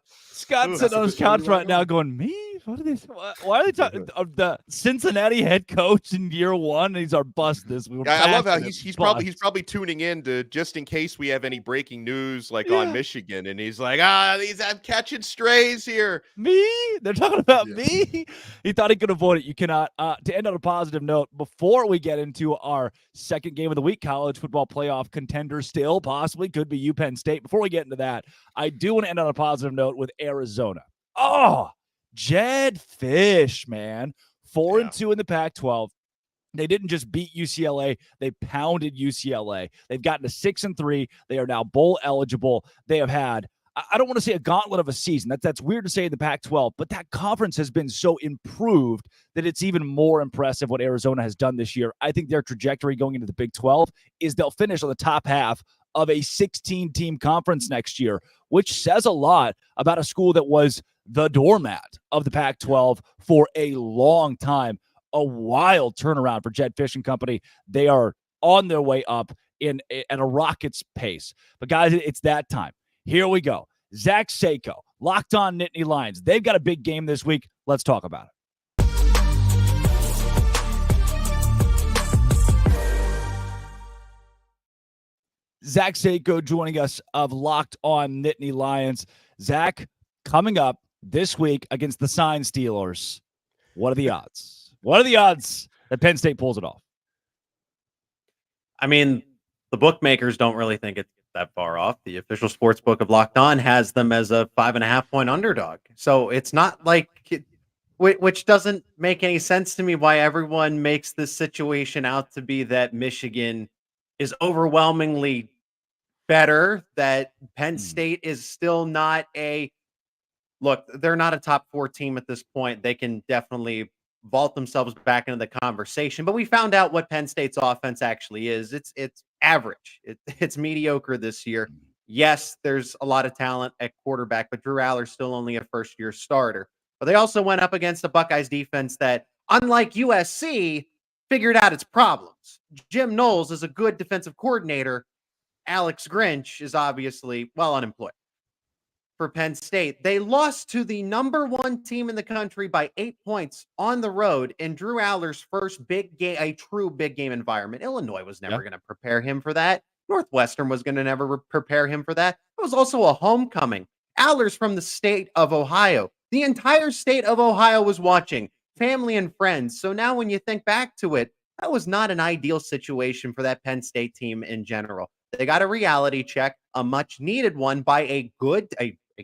Scott's sitting on his couch right now going, me? What are these? Why are they talking of the Cincinnati head coach in year 1? He's our bust this week. I love how he's probably tuning in to just in case we have any breaking news on Michigan, and he's like, I'm catching strays here. Me? They're talking about me? He thought he could avoid it. You cannot. To end on a positive note, before we get into our second game of the week, college football playoff contender still possibly could be UPenn State. Before we get into that, I do want to end on a positive note with Arizona. Oh, Jed Fish, man. 4-2 in the Pac-12. They didn't just beat UCLA. They pounded UCLA. They've gotten to 6-3. They are now bowl eligible. They have had, I don't want to say a gauntlet of a season. That's weird to say in the Pac-12, but that conference has been so improved that it's even more impressive what Arizona has done this year. I think their trajectory going into the Big 12 is they'll finish on the top half of a 16-team conference next year, which says a lot about a school that was the doormat of the Pac-12 for a long time. A wild turnaround for Jed Fish and company. They are on their way up at a rocket's pace. But guys, it's that time. Here we go. Zach Sako, Locked On Nittany Lions. They've got a big game this week. Let's talk about it. Zach Sako joining us of Locked On Nittany Lions. Zach, coming up this week against the Sign Steelers, what are the odds? What are the odds that Penn State pulls it off? I mean, the bookmakers don't really think it's that far off. The official sports book of Locked On has them as a 5.5-point underdog. So it's not like which doesn't make any sense to me why everyone makes this situation out to be that Michigan is overwhelmingly better, that Penn State is still not look, they're not a top 4 team at this point. They can definitely vault themselves back into the conversation, but we found out what Penn State's offense actually is. It's average. It's mediocre this year. Yes, there's a lot of talent at quarterback, but Drew Aller's still only a first-year starter. But they also went up against the Buckeyes defense that, unlike USC, figured out its problems. Jim Knowles is a good defensive coordinator. Alex Grinch is obviously, unemployed. For Penn State, they lost to the number 1 team in the country by 8 points on the road in Drew Aller's first big game, a true big game environment. Illinois was never going to prepare him for that. Northwestern was going to never prepare him for that. It was also a homecoming. Aller's from the state of Ohio. The entire state of Ohio was watching, family and friends. So now when you think back to it, that was not an ideal situation for that Penn State team in general. They got a reality check, a much needed one by a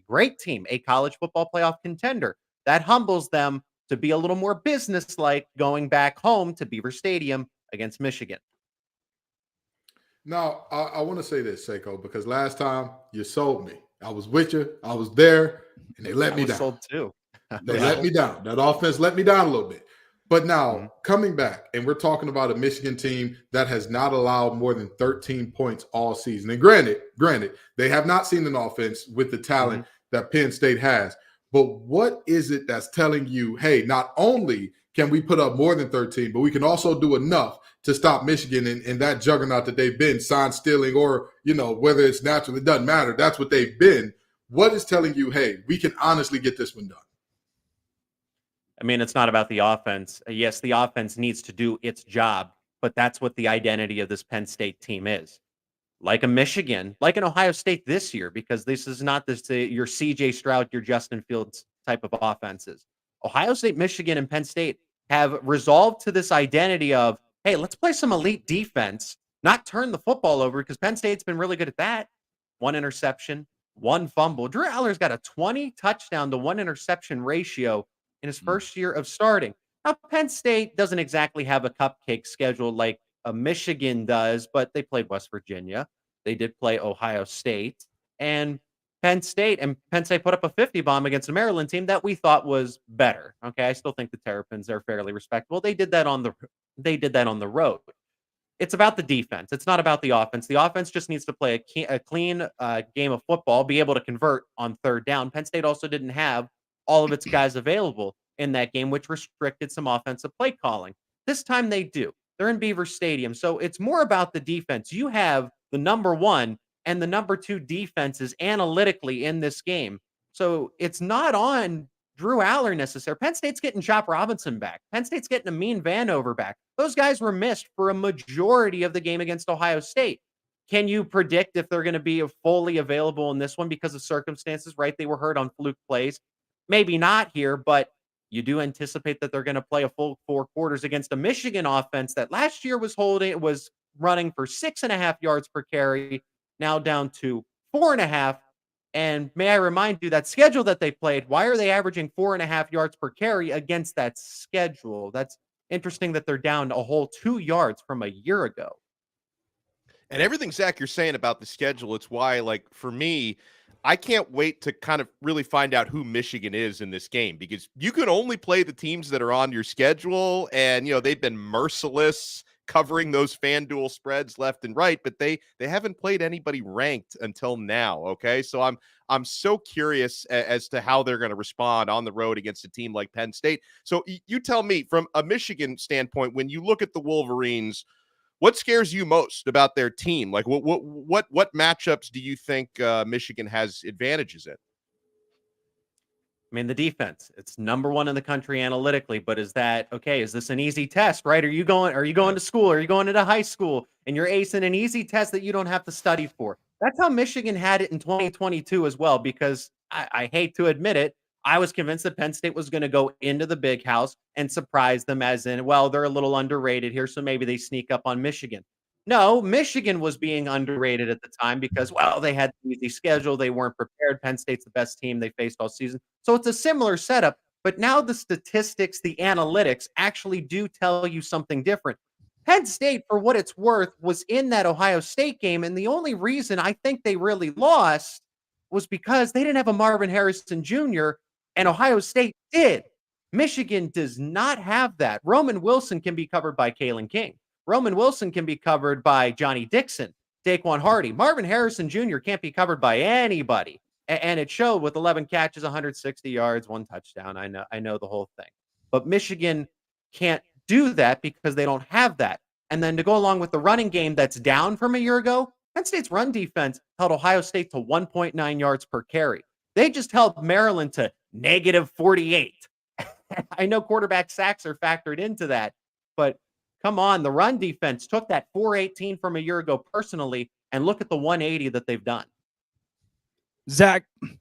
great team, a college football playoff contender. That humbles them to be a little more businesslike going back home to Beaver Stadium against Michigan. Now, I want to say this, Seiko, because last time you sold me. I was with you. I was there, and they let me down. Sold too. They let me down. That offense let me down a little bit. But now, coming back, and we're talking about a Michigan team that has not allowed more than 13 points all season. And granted, they have not seen an offense with the talent that Penn State has. But what is it that's telling you, hey, not only can we put up more than 13, but we can also do enough to stop Michigan in that juggernaut that they've been, sign stealing or, whether it's natural, it doesn't matter. That's what they've been. What is telling you, hey, we can honestly get this one done? I mean, it's not about the offense. Yes, the offense needs to do its job, but that's what the identity of this Penn State team is. Like a Michigan, like an Ohio State this year, because this is not your CJ Stroud, your Justin Fields type of offenses. Ohio State, Michigan, and Penn State have resolved to this identity of, hey, let's play some elite defense, not turn the football over, because Penn State's been really good at that. 1 interception, 1 fumble. Drew Aller's got a 20 touchdown to 1 interception ratio in his first year of starting. Now, Penn State doesn't exactly have a cupcake schedule like a Michigan does, but they played West Virginia. They did play Ohio State. And Penn State put up a 50 bomb against a Maryland team that we thought was better. Okay, I still think the Terrapins are fairly respectable. They did that on the road. It's about the defense. It's not about the offense. The offense just needs to play a clean game of football, be able to convert on 3rd down. Penn State also didn't have all of its guys available in that game, which restricted some offensive play calling. This time they do. They're in Beaver Stadium. So it's more about the defense. You have the number 1 and the number 2 defenses analytically in this game. So it's not on Drew Aller necessarily. Penn State's getting Chop Robinson back. Penn State's getting Amin Vanover back. Those guys were missed for a majority of the game against Ohio State. Can you predict if they're going to be fully available in this one because of circumstances, right? They were hurt on fluke plays. Maybe not here, but you do anticipate that they're going to play a full 4 quarters against a Michigan offense that last year was running for 6.5 yards per carry, now down to 4.5. And may I remind you that schedule that they played, why are they averaging 4.5 yards per carry against that schedule? That's interesting that they're down a whole 2 yards from a year ago. And everything, Zach, you're saying about the schedule, it's why, for me, I can't wait to kind of really find out who Michigan is in this game, because you can only play the teams that are on your schedule. And, they've been merciless covering those FanDuel spreads left and right, but they haven't played anybody ranked until now. Okay. So I'm so curious as to how they're going to respond on the road against a team like Penn State. So you tell me, from a Michigan standpoint, when you look at the Wolverines, What scares you most about their team? Like what matchups do you think Michigan has advantages in? I mean, the defense, it's number one in the country analytically, but is that okay? Is this an easy test, right? Are you going to school? Are you going into high school and you're acing an easy test that you don't have to study for? That's how Michigan had it in 2022 as well, because I hate to admit it. I was convinced that Penn State was going to go into the big house and surprise them, as in, well, they're a little underrated here, so maybe they sneak up on Michigan. No, Michigan was being underrated at the time because, well, they had the easy schedule. They weren't prepared. Penn State's the best team they faced all season. So it's a similar setup, but now the statistics, the analytics actually do tell you something different. Penn State, for what it's worth, was in that Ohio State game, and the only reason I think they really lost was because they didn't have a Marvin Harrison Jr., and Ohio State did. Michigan does not have that. Roman Wilson can be covered by Kalen King. Roman Wilson can be covered by Johnny Dixon, Daquan Hardy. Marvin Harrison Jr. can't be covered by anybody. And it showed with 11 catches, 160 yards, 1 touchdown. I know the whole thing. But Michigan can't do that because they don't have that. And then to go along with the running game that's down from a year ago, Penn State's run defense held Ohio State to 1.9 yards per carry. They just held Maryland to negative 48. I know quarterback sacks are factored into that, but come on, the run defense took that 418 from a year ago personally, and look at the 180 that they've done. Zach, what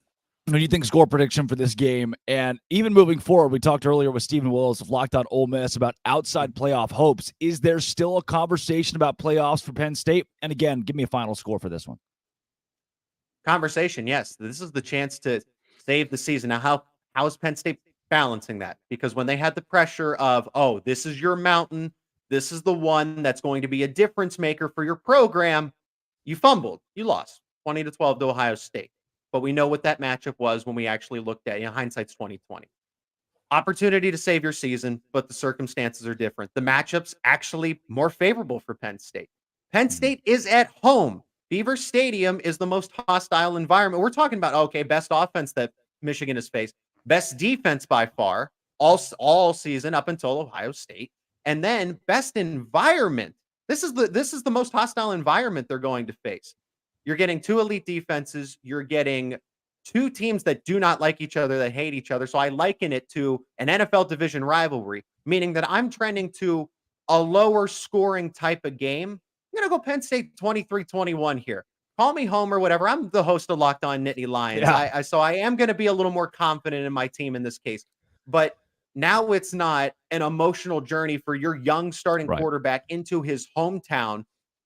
do you think score prediction for this game? And even moving forward, we talked earlier with Stephen Willis of Locked On Ole Miss about outside playoff hopes. Is there still a conversation about playoffs for Penn State? And again, give me a final score for this one. Conversation, yes. This is the chance to save the season. Now, how is Penn State balancing that? Because when they had the pressure of, oh, this is your mountain, this is the one that's going to be a difference maker for your program, you fumbled. You lost 20-12 to Ohio State. But we know what that matchup was when we actually looked at it. Hindsight's 2020. Opportunity to save your season, but the circumstances are different. The matchup's actually more favorable for Penn State. Penn State is at home. Beaver Stadium is the most hostile environment. We're talking about, okay, best offense that Michigan has faced, best defense by far, all season up until Ohio State, and then best environment. This is the most hostile environment they're going to face. You're getting 2 elite defenses. You're getting 2 teams that do not like each other, that hate each other. So I liken it to an NFL division rivalry, meaning that I'm trending to a lower scoring type of game. I'm going to go Penn State 23-21 here. Call me Homer, whatever. I'm the host of Locked On Nittany Lions. Yeah. So I am going to be a little more confident in my team in this case. But now it's not an emotional journey for your young starting quarterback into his hometown.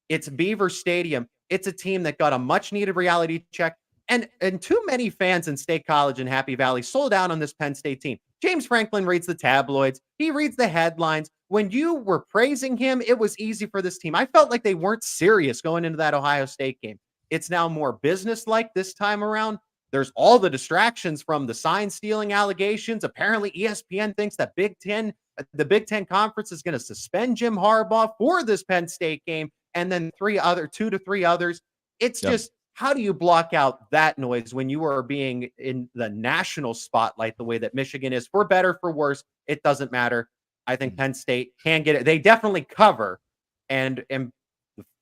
It's Beaver Stadium. It's a team that got a much-needed reality check. And too many fans in State College and Happy Valley sold out on this Penn State team. James Franklin reads the tabloids. He reads the headlines. When you were praising him, it was easy for this team. I felt like they weren't serious going into that Ohio State game. It's now more business-like this time around. There's all the distractions from the sign-stealing allegations. Apparently, ESPN thinks that the Big Ten Conference is going to suspend Jim Harbaugh for this Penn State game, and then 2 to 3 others. It's just, how do you block out that noise when you are being in the national spotlight the way that Michigan is? For better, for worse, it doesn't matter. I think Penn State can get it. They definitely cover, and the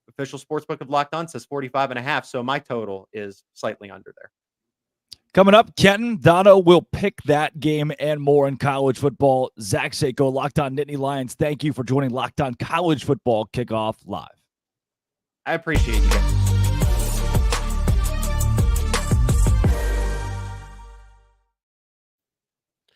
official sportsbook of Locked On says 45.5, so my total is slightly under there. Coming up, Kenton Dono will pick that game and more in college football. Zach Seiko, Locked On Nittany Lions, thank you for joining Locked On College Football Kickoff Live. I appreciate you guys.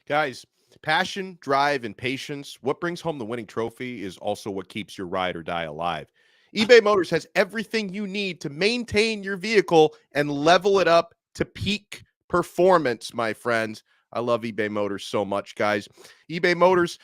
Guys, passion, drive, and patience, what brings home the winning trophy is also what keeps your ride or die alive. eBay Motors has everything you need to maintain your vehicle and level it up to peak performance, my friends. I love eBay Motors so much, guys. eBay Motors,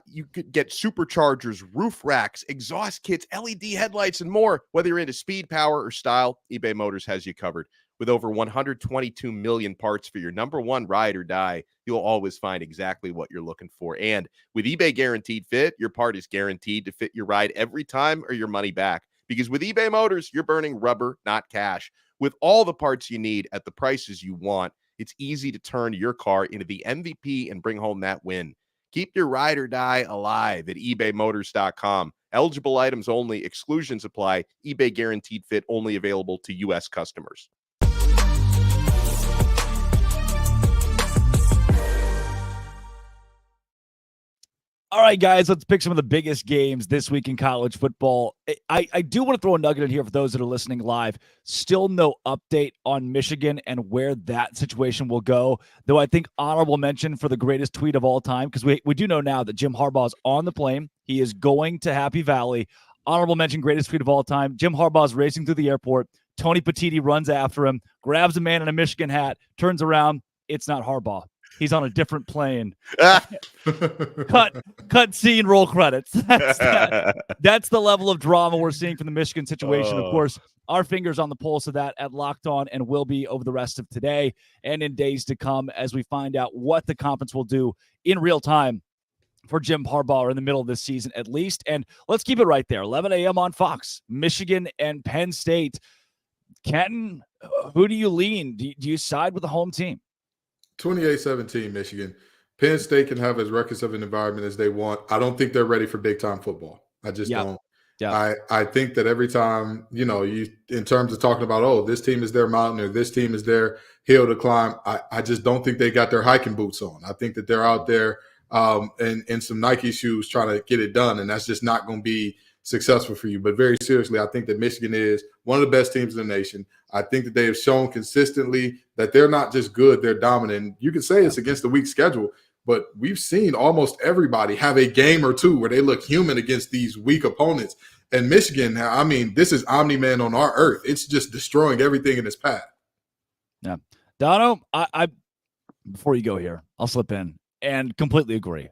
you could get superchargers, roof racks, exhaust kits, LED headlights, and more. Whether you're into speed, power, or style, eBay Motors has you covered. With over 122 million parts for your number one ride or die, you'll always find exactly what you're looking for. And with eBay Guaranteed Fit, your part is guaranteed to fit your ride every time or your money back. Because with eBay Motors, you're burning rubber, not cash. With all the parts you need at the prices you want, it's easy to turn your car into the MVP and bring home that win. Keep your ride or die alive at ebaymotors.com. Eligible items only. Exclusions apply. eBay guaranteed fit only available to U.S. customers. All right, guys, let's pick some of the biggest games this week in college football. I do want to throw a nugget in here for those that are listening live. Still no update on Michigan and where that situation will go, though I think honorable mention for the greatest tweet of all time, because we do know now that Jim Harbaugh is on the plane. He is going to Happy Valley. Honorable mention, greatest tweet of all time. Jim Harbaugh is racing through the airport. Tony Petitti runs after him, grabs a man in a Michigan hat, turns around. It's not Harbaugh. He's on a different plane. Cut scene, roll credits. That's the level of drama we're seeing from the Michigan situation. Of course, our fingers on the pulse of that at Locked On and will be over the rest of today and in days to come as we find out what the conference will do in real time for Jim Harbaugh in the middle of this season at least. And let's keep it right there. 11 a.m. on Fox, Michigan and Penn State. Kenton, who do you lean? Do you side with the home team? 28-17 Michigan. Penn State can have as reckless of an environment as they want. I don't think they're ready for big-time football. I just don't. Yeah. I think that every time, you in terms of talking about, oh, this team is their mountain or this team is their hill to climb, I just don't think they got their hiking boots on. I think that they're out there in some Nike shoes trying to get it done, and that's just not going to be successful for you. But very seriously, I think that Michigan is one of the best teams in the nation. I think that they have shown consistently that they're not just good, they're dominant. You can say it's against the weak schedule, but we've seen almost everybody have a game or two where they look human against these weak opponents. And Michigan, I mean, this is Omni-Man on our earth. It's just destroying everything in its path. Yeah. Dono, I before you go here, I'll slip in and completely agree.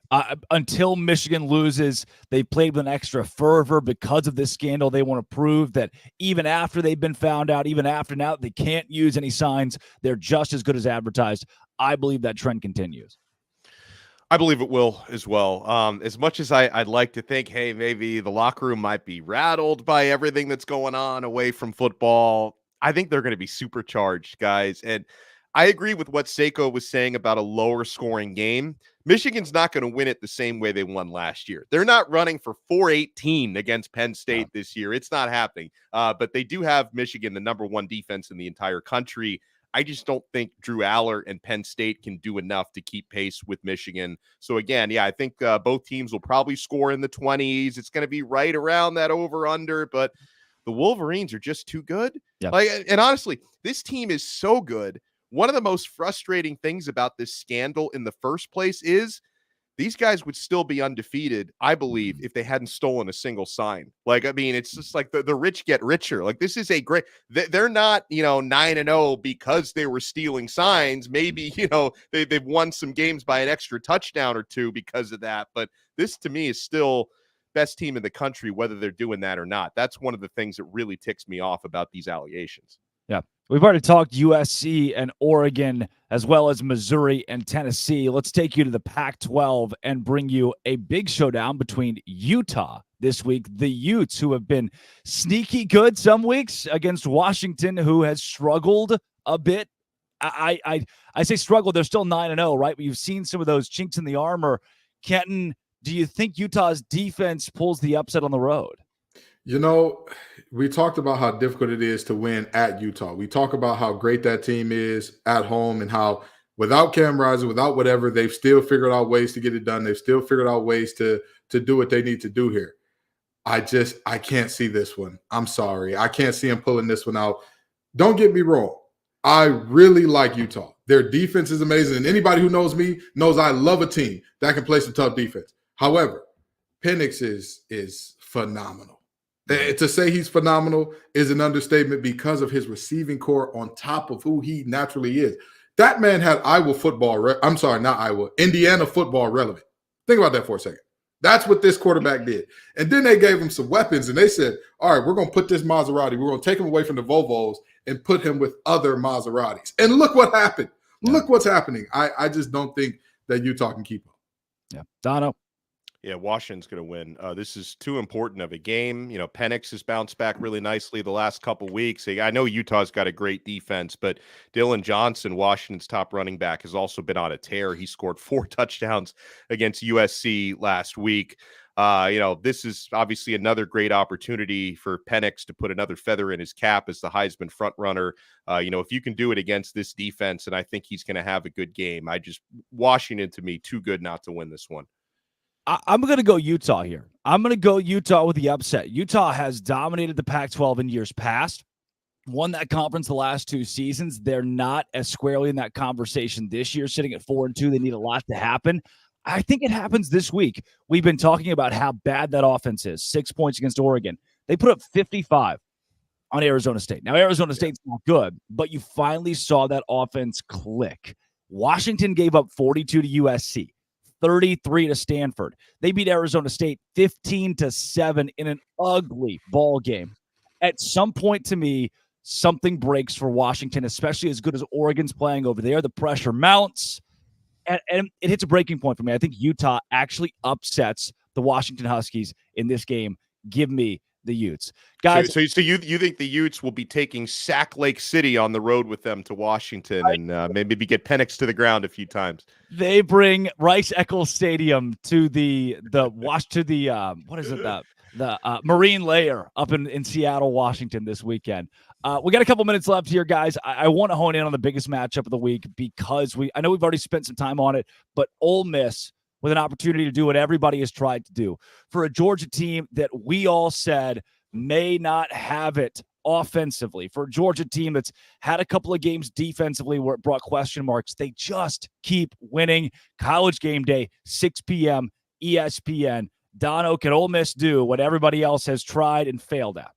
Until Michigan loses, they played with an extra fervor because of this scandal. They want to prove that even after they've been found out, even after now they can't use any signs, they're just as good as advertised. I believe that trend continues. I believe it will as well. As much as I'd like to think, hey, maybe the locker room might be rattled by everything that's going on away from football, I think they're going to be supercharged, guys. And I agree with what Seiko was saying about a lower scoring game. Michigan's not going to win it the same way they won last year. They're not running for 418 against Penn State this year. It's not happening. But they do have Michigan, the number one defense in the entire country. I just don't think Drew Aller and Penn State can do enough to keep pace with Michigan. So again, yeah, I think both teams will probably score in the 20s. It's going to be right around that over-under, but the Wolverines are just too good. Yeah. And honestly, this team is so good. One of the most frustrating things about this scandal in the first place is these guys would still be undefeated, I believe, if they hadn't stolen a single sign. Like, I mean, it's just like the rich get richer. Like, this is a great, they're not, 9-0 because they were stealing signs. Maybe, they've won some games by an extra touchdown or two because of that. But this, to me, is still best team in the country, whether they're doing that or not. That's one of the things that really ticks me off about these allegations. Yeah. We've already talked USC and Oregon, as well as Missouri and Tennessee. Let's take you to the Pac-12 and bring you a big showdown between Utah this week. The Utes, who have been sneaky good some weeks, against Washington, who has struggled a bit. I say struggled. They're still 9-0, right? But you've seen some of those chinks in the armor. Kenton, do you think Utah's defense pulls the upset on the road? We talked about how difficult it is to win at Utah. We talk about how great that team is at home and how without Cam Rising, without whatever, they've still figured out ways to get it done. They've still figured out ways to do what they need to do here. I can't see this one. I'm sorry. I can't see them pulling this one out. Don't get me wrong. I really like Utah. Their defense is amazing. And anybody who knows me knows I love a team that can play some tough defense. However, Penix is phenomenal. To say he's phenomenal is an understatement because of his receiving core on top of who he naturally is. That man had Indiana football relevant. Think about that for a second. That's what this quarterback did. And then they gave him some weapons and they said, all right, we're going to put this Maserati. We're going to take him away from the Volvos and put him with other Maseratis. And look what happened. Yeah. Look what's happening. I just don't think that Utah can keep up. Yeah. Dono. Yeah, Washington's going to win. This is too important of a game. Penix has bounced back really nicely the last couple weeks. I know Utah's got a great defense, but Dylan Johnson, Washington's top running back, has also been on a tear. He scored 4 touchdowns against USC last week. This is obviously another great opportunity for Penix to put another feather in his cap as the Heisman front runner. If you can do it against this defense, and I think he's going to have a good game. Washington, to me, too good not to win this one. I'm going to go Utah here. I'm going to go Utah with the upset. Utah has dominated the Pac-12 in years past, won that conference the last 2 seasons. They're not as squarely in that conversation this year, sitting at 4-2. They need a lot to happen. I think it happens this week. We've been talking about how bad that offense is. 6 points against Oregon. They put up 55 on Arizona State. Now, Arizona State's not good, but you finally saw that offense click. Washington gave up 42 to USC. 33 to Stanford. They beat Arizona State 15-7 in an ugly ball game. At some point, to me, something breaks for Washington, especially as good as Oregon's playing over there. The pressure mounts, and it hits a breaking point for me. I think Utah actually upsets the Washington Huskies in this game. Give me the Utes. Guys, so you think the Utes will be taking Sack Lake City on the road with them to Washington and maybe get Penix to the ground a few times? They bring Rice-Eccles Stadium to the Marine Layer up in Seattle, Washington this weekend. We got a couple minutes left here, guys. I want to hone in on the biggest matchup of the week because I know we've already spent some time on it, but Ole Miss with an opportunity to do what everybody has tried to do. For a Georgia team that we all said may not have it offensively, for a Georgia team that's had a couple of games defensively where it brought question marks, they just keep winning. College Game Day, 6 p.m., ESPN. Dono, can Ole Miss do what everybody else has tried and failed at?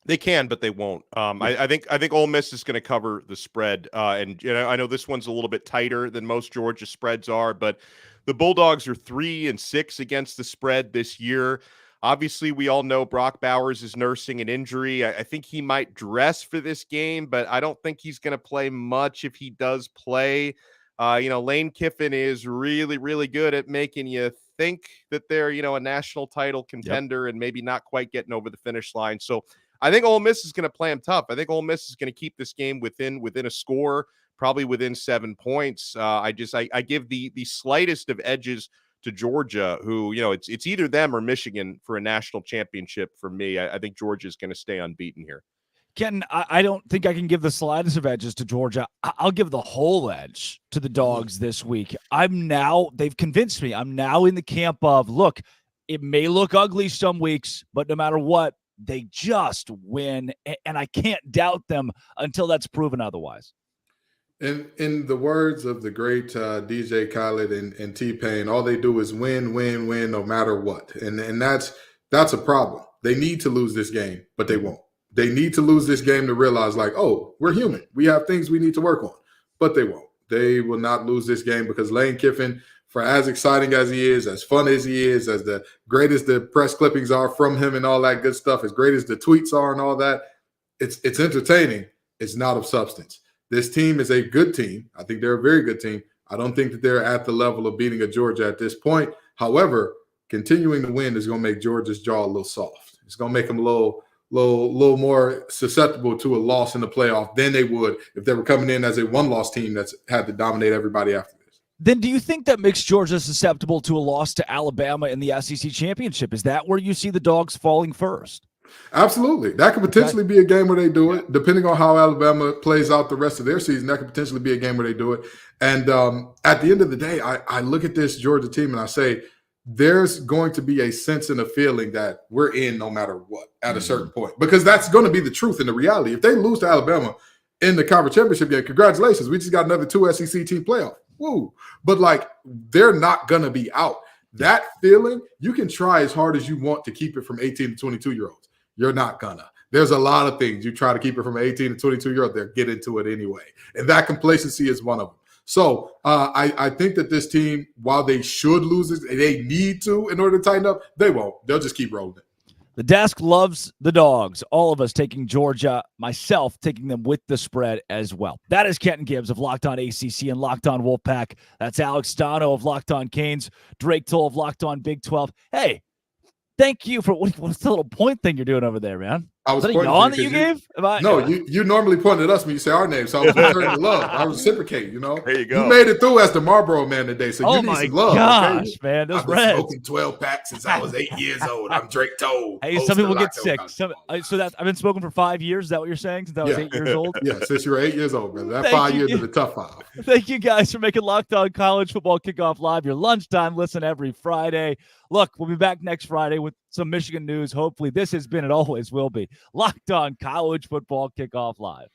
They can, but they won't. I think Ole Miss is going to cover the spread. And I know this one's a little bit tighter than most Georgia spreads are, but the Bulldogs are 3-6 against the spread this year. Obviously, we all know Brock Bowers is nursing an injury. I think he might dress for this game, but I don't think he's going to play much if he does play. Lane Kiffin is really, really good at making you think that they're, a national title contender and maybe not quite getting over the finish line. So I think Ole Miss is going to play him tough. I think Ole Miss is going to keep this game within a score, probably within 7 points. I give the slightest of edges to Georgia, who, it's either them or Michigan for a national championship for me. I think Georgia is going to stay unbeaten here. Ken, I don't think I can give the slightest of edges to Georgia. I'll give the whole edge to the Dogs this week. They've convinced me. I'm now in the camp of, look, it may look ugly some weeks, but no matter what, they just win, and I can't doubt them until that's proven otherwise. In the words of the great DJ Khaled and T-Pain, all they do is win, win, win, no matter what. And that's a problem. They need to lose this game, but they won't. They need to lose this game to realize, we're human. We have things we need to work on, but they won't. They will not lose this game because Lane Kiffin, for as exciting as he is, as fun as he is, as the great as the press clippings are from him and all that good stuff, as great as the tweets are and all that, it's entertaining. It's not of substance. This team is a good team. I think they're a very good team. I don't think that they're at the level of beating a Georgia at this point. However, continuing to win is going to make Georgia's jaw a little soft. It's going to make them a little more susceptible to a loss in the playoff than they would if they were coming in as a one-loss team that's had to dominate everybody after this. Then do you think that makes Georgia susceptible to a loss to Alabama in the SEC championship? Is that where you see the Dogs falling first? Absolutely. That could potentially be a game where they do it. Depending on how Alabama plays out the rest of their season, that could potentially be a game where they do it. And at the end of the day, I look at this Georgia team and I say, there's going to be a sense and a feeling that we're in no matter what at a certain point, because that's going to be the truth and the reality. If they lose to Alabama in the conference championship game, congratulations. We just got another 2 SEC team playoff. Woo. But they're not going to be out. That feeling, you can try as hard as you want to keep it from 18 to 22-year-olds. You're not gonna. There's a lot of things you try to keep it from 18 to 22-year-old. They'll get into it anyway. And that complacency is one of them. So I think that this team, while they should lose this, they need to in order to tighten up, they won't. They'll just keep rolling it. The desk loves the Dogs. All of us taking Georgia, myself taking them with the spread as well. That is Kenton Gibbs of Locked On ACC and Locked On Wolfpack. That's Alex Dono of Locked On Canes, Drake Toll of Locked On Big 12. Hey, thank you for what's the little point thing you're doing over there, man? I was Was that a pointing yawn to that you because gave? Am I- No, you normally pointed at us when you say our name, so I was returning the love. I reciprocate, you know. There you go. You made it through as the Marlboro man today, so Oh you need my some love. gosh, Okay? man, those I've been Reds. smoking 12 packs since I was 8 years old. I'm Drake Toll. Hey, host some of people get Locked On sick. College So Football. that I've been smoking for 5 years. Is that what you're saying? Since I was Yeah. 8 years old. Yeah, since you were 8 years old, brother. That Thank 5 you. years of the tough 5. Thank you guys for making Locked On College Football Kickoff Live your lunchtime listen every Friday. Look, we'll be back next Friday with some Michigan news. Hopefully, this has been and always will be Locked On College Football Kickoff Live.